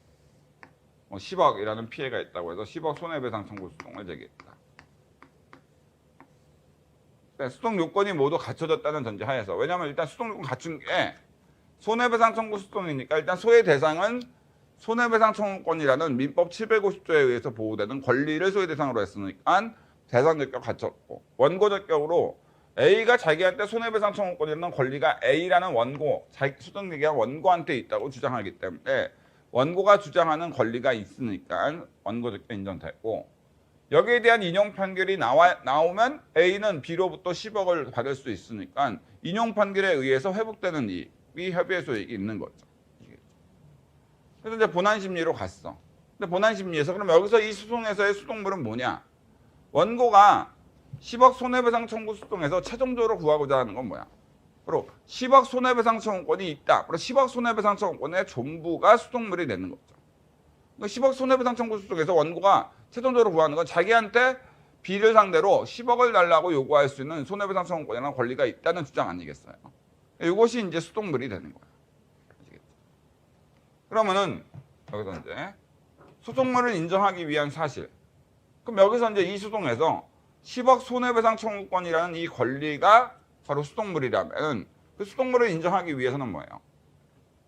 10억이라는 피해가 있다고 해서 10억 손해배상 청구 소송을 제기했다. 수동 요건이 모두 갖춰졌다는 전제 하에서, 왜냐하면 일단 수동 요건 갖춘 게 손해배상 청구 소송이니까 일단 소의 대상은 손해배상 청구권이라는 민법 750조에 의해서 보호되는 권리를 소의 대상으로 했으니까 대상 적격 갖췄고, 원고 적격으로 A가 자기한테 손해배상 청구권이라는 권리가 A라는 원고, 수동 얘기한 원고한테 있다고 주장하기 때문에 원고가 주장하는 권리가 있으니까 원고 적격 인정됐고, 여기에 대한 인용 판결이 나오면 A는 B로부터 10억을 받을 수 있으니까 인용 판결에 의해서 회복되는 이익이 협의의 소익이 있는 거죠. 그래서 이제 본안 심리로 갔어. 근데 본안 심리에서 그럼 여기서 이 소송에서의 수동물은 뭐냐? 원고가 10억 손해배상 청구 소송에서 최종적으로 구하고자 하는 건 뭐야? 바로 10억 손해배상 청구권이 있다. 바로 10억 손해배상 청구권의 전부가 수동물이 되는 거죠. 그러니까 10억 손해배상 청구 소송에서 원고가 최종적으로 구하는 건 자기한테 B를 상대로 10억을 달라고 요구할 수 있는 손해배상 청구권이라는 권리가 있다는 주장 아니겠어요? 이것이 이제 수동물이 되는 거예요. 그러면은 여기서 이제 소송물을 인정하기 위한 사실. 그럼 여기서 이제 이 소송에서 10억 손해배상 청구권이라는 이 권리가 바로 수동물이라면 그 수동물을 인정하기 위해서는 뭐예요?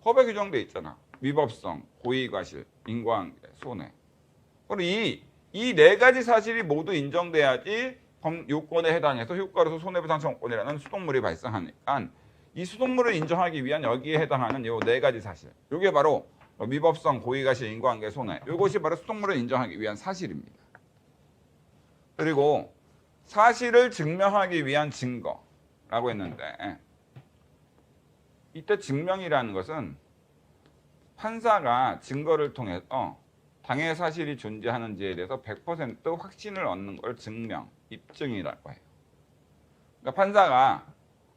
법에 규정돼 있잖아. 위법성, 고의과실, 인과관계, 손해. 그리고 이 네 가지 사실이 모두 인정돼야지 요건에 해당해서 효과로서 손해배상 청구권이라는 수동물이 발생하니까 이 수동물을 인정하기 위한 여기에 해당하는 이 네 가지 사실. 이게 바로 위법성, 고의과실, 인과관계, 손해. 이것이 바로 수동물을 인정하기 위한 사실입니다. 그리고 사실을 증명하기 위한 증거라고 했는데, 이때 증명이라는 것은 판사가 증거를 통해서 당해 사실이 존재하는지에 대해서 100% 확신을 얻는 걸 증명, 입증이라고 해요. 그러니까 판사가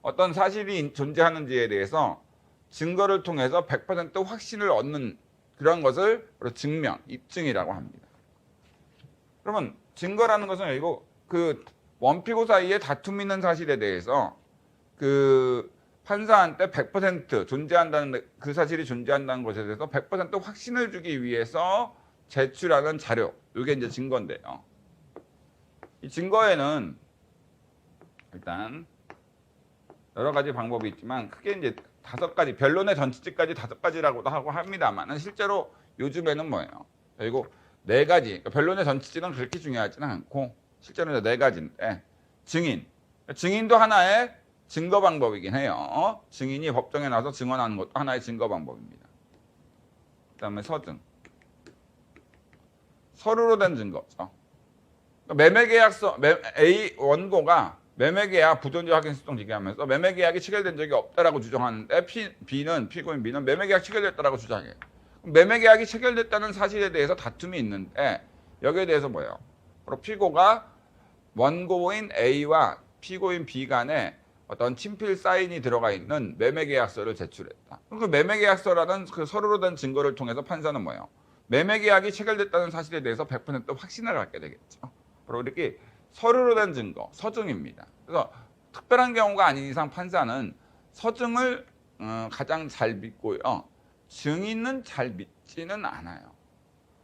어떤 사실이 존재하는지에 대해서 증거를 통해서 100% 확신을 얻는 그런 것을 바로 증명, 입증이라고 합니다. 그러면 증거라는 것은 이거 그 원피고 사이에 다툼 있는 사실에 대해서 그 판사한테 100% 존재한다는 그 사실이 존재한다는 것에 대해서 100% 확신을 주기 위해서 제출하는 자료, 이게 이제 증거인데요. 이 증거에는 일단 여러 가지 방법이 있지만 크게 이제 5가지, 변론의 전치지까지 5가지라고도 하고 합니다만 실제로 요즘에는 뭐예요? 그리고 4가지, 그러니까 변론의 전치지는 그렇게 중요하지는 않고 실제로는 4가지인데, 증인도 하나의 증거 방법이긴 해요. 증인이 법정에 나와서 증언하는 것도 하나의 증거 방법입니다. 그다음에 서증, 서류로 된 증거죠. 매매계약서, A 원고가 매매계약 부존재 확인 소송 제기하면서 매매계약이 체결된 적이 없다라고 주장하는데 피고인 B는 매매계약 체결됐다라고 주장해요. 매매계약이 체결됐다는 사실에 대해서 다툼이 있는데 여기에 대해서 뭐예요? 바로 피고가 원고인 A와 피고인 B 간에 어떤 친필 사인이 들어가 있는 매매계약서를 제출했다. 그 매매계약서라는 그 서류로 된 증거를 통해서 판사는 뭐예요? 매매계약이 체결됐다는 사실에 대해서 100% 확신을 갖게 되겠죠. 바로 이렇게 서류로 된 증거, 서증입니다. 그래서 특별한 경우가 아닌 이상 판사는 서증을 가장 잘 믿고요. 증인은 잘 믿지는 않아요.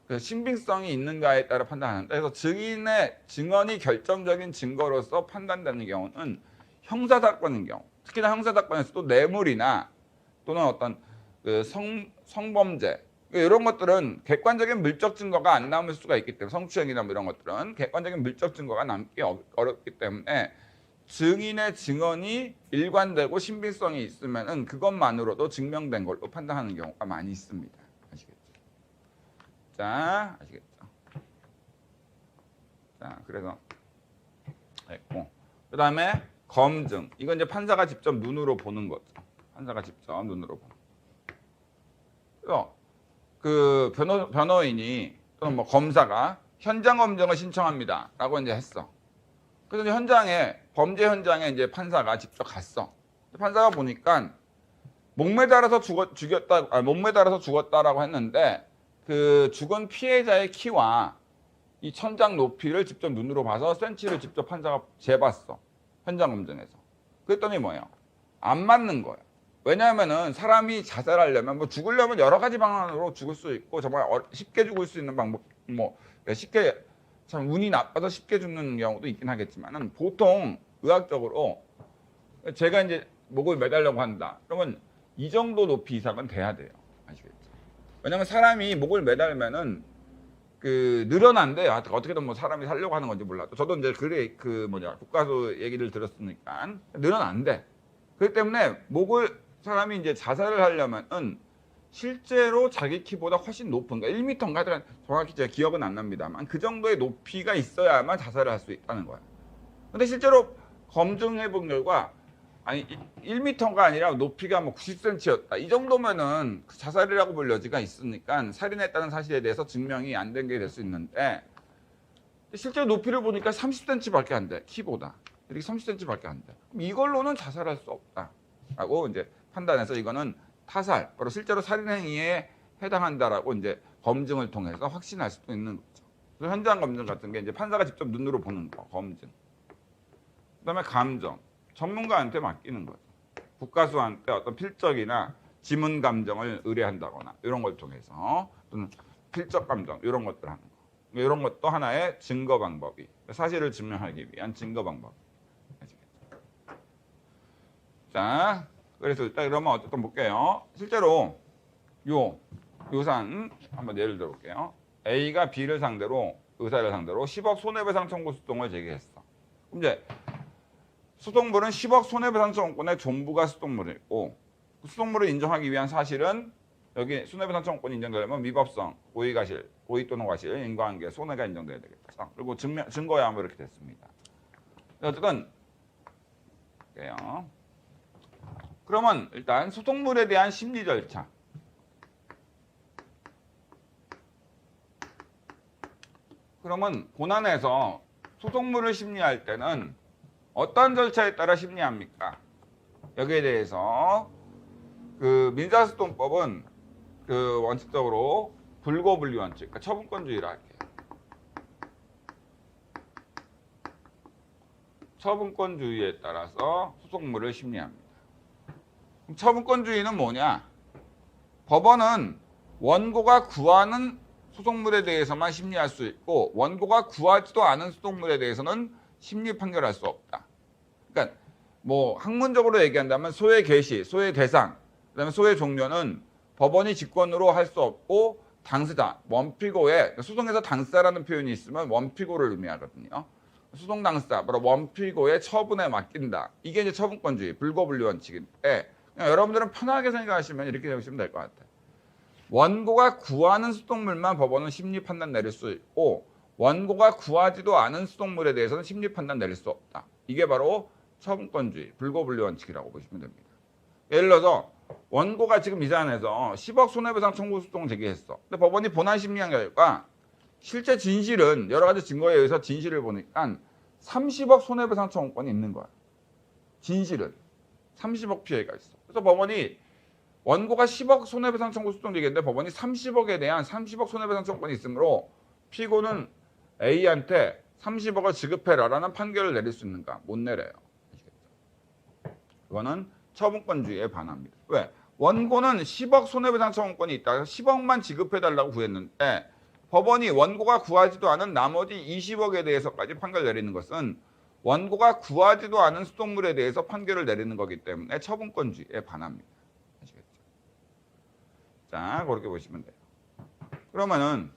그래서 신빙성이 있는가에 따라 판단하는데, 그래서 증인의 증언이 결정적인 증거로서 판단되는 경우는 형사사건인 경우, 특히나 형사사건에서도 뇌물이나 또는 어떤 그 성범죄, 이런 것들은 객관적인 물적 증거가 안 남을 수가 있기 때문에 성추행이나 뭐 이런 것들은 객관적인 물적 증거가 남기 어렵기 때문에 증인의 증언이 일관되고 신빙성이 있으면은 그것만으로도 증명된 걸로 판단하는 경우가 많이 있습니다. 아시겠죠? 자, 아시겠죠? 자, 그래서 됐고 그 다음에 검증. 이건 이제 판사가 직접 눈으로 보는 거죠. 판사가 직접 눈으로 보는. 그래서 그 변호인이 또는 뭐 검사가 현장 검증을 신청합니다라고 이제 했어. 그래서 현장에 범죄 현장에 이제 판사가 직접 갔어. 판사가 보니까 목매달아서 목매달아서 죽었다라고 했는데 그 죽은 피해자의 키와 이 천장 높이를 직접 눈으로 봐서 센치를 직접 판사가 재봤어. 현장 검증에서. 그랬더니 뭐예요? 안 맞는 거예요. 왜냐하면은 사람이 자살하려면 뭐 죽으려면 여러 가지 방안으로 죽을 수 있고 정말 쉽게 죽을 수 있는 방법 뭐 쉽게 참 운이 나빠서 쉽게 죽는 경우도 있긴 하겠지만은 보통 의학적으로 제가 이제 목을 매달려고 한다. 그러면 이 정도 높이 이상은 돼야 돼요. 아시겠죠? 왜냐면 사람이 목을 매달면은 그 늘어난대. 어떻게든 뭐 사람이 살려고 하는 건지 몰라도 저도 이제 국가수 얘기를 들었으니까 늘어난대. 그렇기 때문에 목을 사람이 이제 자살을 하려면은 실제로 자기 키보다 훨씬 높은, 그러니까 1m인가 정확히 제가 기억은 안 납니다만 그 정도의 높이가 있어야만 자살을 할 수 있다는 거예요. 근데 실제로 검증해 본 결과 아니 1m가 아니라 높이가 뭐 90cm였다. 이 정도면은 자살이라고 볼 여지가 있으니까 살인했다는 사실에 대해서 증명이 안 된 게 될 수 있는데 실제로 높이를 보니까 30cm밖에 안 돼. 키보다. 이렇게 30cm밖에 안 돼. 그럼 이걸로는 자살할 수 없다라고 이제 판단해서 이거는 타살, 바로 실제로 살인 행위에 해당한다라고 이제 검증을 통해서 확신할 수도 있는 거죠. 그래서 현장 검증 같은 게 이제 판사가 직접 눈으로 보는 거, 검증. 그다음에 감정, 전문가한테 맡기는 거죠. 국가수한테 어떤 필적이나 지문 감정을 의뢰한다거나 이런 걸 통해서 또는 필적 감정 이런 것들 하는 거. 이런 것도 하나의 증거 방법이, 사실을 증명하기 위한 증거 방법. 자, 그래서 일단 그러면 어쨌든 볼게요. 실제로 요산 한번 예를 들어 볼게요. A가 B를 상대로 의사를 상대로 10억 손해배상 청구 소송을 제기했어. 그럼 이제 수송물은 10억 손해배상 청구권의 존부가 수송물이고 수송물을 인정하기 위한 사실은 여기 손해배상 청구권이 인정되려면 미법성, 고의가실, 고의 또는 과실, 인과관계, 손해가 인정돼야 되겠죠. 그리고 증거야 뭐 이렇게 됐습니다. 어쨌든 볼게요. 그러면 일단 소송물에 대한 심리 절차. 그러면 고난에서 소송물을 심리할 때는 어떤 절차에 따라 심리합니까? 여기에 대해서 그 민사소송법은 그 원칙적으로 불고불리 원칙, 그러니까 처분권주의라 할게요. 처분권주의에 따라서 소송물을 심리합니다. 처분권주의는 뭐냐? 법원은 원고가 구하는 소송물에 대해서만 심리할 수 있고 원고가 구하지도 않은 소송물에 대해서는 심리 판결할 수 없다. 그러니까 뭐 학문적으로 얘기한다면 소의 개시, 소의 대상, 그다음에 소의 종료는 법원이 직권으로 할 수 없고 당사자, 원피고의 소송에서 당사자라는 표현이 있으면 원피고를 의미하거든요. 소송 당사자, 바로 원피고의 처분에 맡긴다. 이게 이제 처분권주의, 불고불리 원칙인데 여러분들은 편하게 생각하시면 이렇게 보시면 될 것 같아요. 원고가 구하는 소송물만 법원은 심리 판단 내릴 수 있고 원고가 구하지도 않은 소송물에 대해서는 심리 판단 내릴 수 없다. 이게 바로 처분권주의, 불고불리 원칙이라고 보시면 됩니다. 예를 들어서 원고가 지금 이 사안에서 10억 손해배상 청구 소송 제기했어. 근데 법원이 본안 심리한 결과 실제 진실은 여러 가지 증거에 의해서 진실을 보니까 30억 손해배상 청구권이 있는 거야. 진실은 30억 피해가 있어. 그래서 법원이 원고가 10억 손해배상 청구 소송 제기했는데 법원이 30억에 대한 30억 손해배상 청구권이 있으므로 피고는 A한테 30억을 지급해라라는 판결을 내릴 수 있는가? 못 내려요. 이거는 처분권주의에 반합니다. 왜? 원고는 10억 손해배상 청구권이 있다. 10억만 지급해달라고 구했는데 법원이 원고가 구하지도 않은 나머지 20억에 대해서까지 판결 내리는 것은 원고가 구하지도 않은 소송물에 대해서 판결을 내리는 거기 때문에 처분권주의에 반합니다. 아시겠죠? 자, 그렇게 보시면 돼요. 그러면은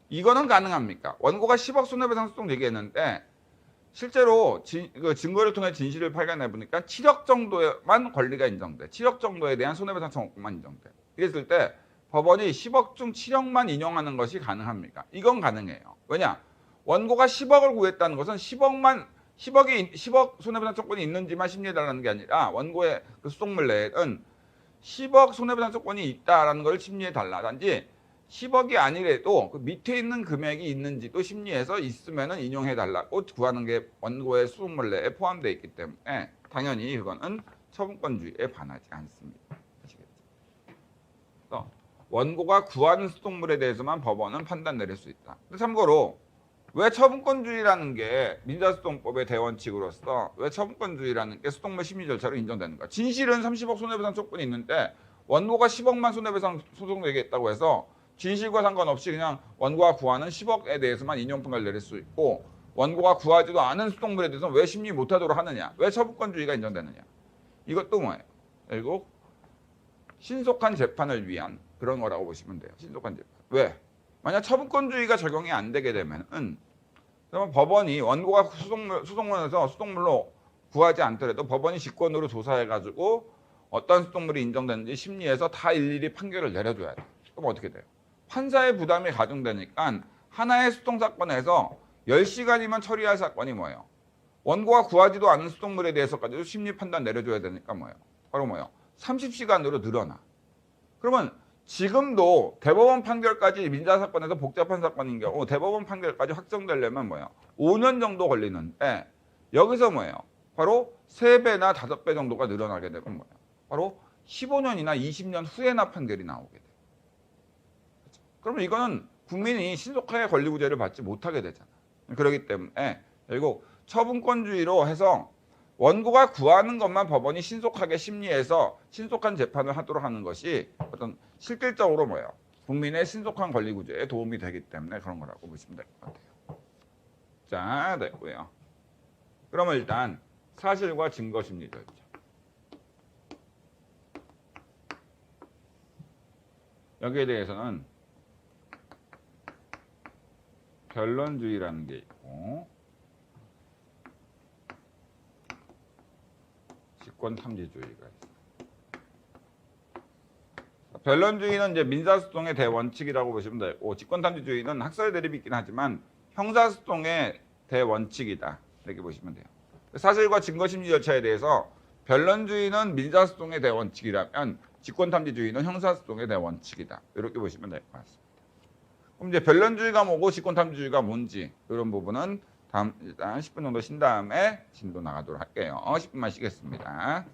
이거는 가능합니까? 원고가 10억 손해배상 소송 얘기했는데 실제로 그 증거를 통해 진실을 발견해 보니까 7억 정도에만 권리가 인정돼. 7억 정도에 대한 손해배상 청구만 인정돼. 이랬을 때 법원이 10억 중 7억만 인용하는 것이 가능합니까? 이건 가능해요. 왜냐? 원고가 10억을 구했다는 것은 10억 손해배상 조건이 있는지만 심리해달라는 게 아니라 원고의 그 소송물 내에는 10억 손해배상 조건이 있다라는 걸 심리해달라. 단지 10억이 아니래도 그 밑에 있는 금액이 있는지도 심리해서 있으면은 인용해달라고 구하는 게 원고의 소송물 내에 포함되어 있기 때문에 당연히 그거는 처분권주의에 반하지 않습니다. 아시겠죠? 그래서 원고가 구하는 소송물에 대해서만 법원은 판단 내릴 수 있다. 참고로 왜 처분권주의라는 게 민사소송법의 대원칙으로서 왜 처분권주의라는 게 소송물 심리 절차로 인정되는가? 진실은 30억 손해배상 조건이 있는데 원고가 10억만 손해배상 소송 얘기했다고 해서 진실과 상관없이 그냥 원고가 구하는 10억에 대해서만 인용 판결을 내릴 수 있고 원고가 구하지도 않은 소송물에 대해서 왜 심리 못하도록 하느냐? 왜 처분권주의가 인정되느냐? 이것도 뭐예요? 결국 신속한 재판을 위한 그런 거라고 보시면 돼요. 신속한 재판. 왜? 만약 처분권주의가 적용이 안 되게 되면은 그러면 법원이 원고가 소송문에서 소송물로 구하지 않더라도 법원이 직권으로 조사해가지고 어떤 소송물이 인정되는지 심리해서 다 일일이 판결을 내려줘야 돼. 그럼 어떻게 돼요? 판사의 부담이 가중되니까 하나의 소송 사건에서 10시간이면 처리할 사건이 뭐예요? 원고가 구하지도 않은 소송물에 대해서까지도 심리 판단 내려줘야 되니까 뭐예요? 바로 뭐예요? 30시간으로 늘어나. 그러면 지금도 대법원 판결까지 민사사건에서 복잡한 사건인 경우 대법원 판결까지 확정되려면 뭐예요? 5년 정도 걸리는데 여기서 뭐예요? 바로 3배나 5배 정도가 늘어나게 되면 뭐예요? 바로 15년이나 20년 후에나 판결이 나오게 돼요. 그렇죠? 그러면 이거는 국민이 신속하게 권리구제를 받지 못하게 되잖아. 그렇기 때문에 결국 처분권주의로 해서 원고가 구하는 것만 법원이 신속하게 심리해서 신속한 재판을 하도록 하는 것이 어떤 실질적으로 뭐예요? 국민의 신속한 권리구제에 도움이 되기 때문에 그런 거라고 보시면 될 것 같아요. 자, 됐고요. 그러면 일단 사실과 증거 심리 절차. 여기에 대해서는 변론주의라는 게 있고 직권탐지주의가 있어요. 변론주의는 이제 민사소송의 대원칙이라고 보시면 되고 직권탐지주의는 학설 대립이 있긴 하지만 형사소송의 대원칙이다. 이렇게 보시면 돼요. 사실과 증거심리 절차에 대해서 변론주의는 민사소송의 대원칙이라면 직권탐지주의는 형사소송의 대원칙이다. 이렇게 보시면 될 것 같습니다. 그럼 이제 변론주의가 뭐고 직권탐지주의가 뭔지 이런 부분은 다음 일단 10분 정도 쉰 다음에 진도 나가도록 할게요. 10분만 쉬겠습니다.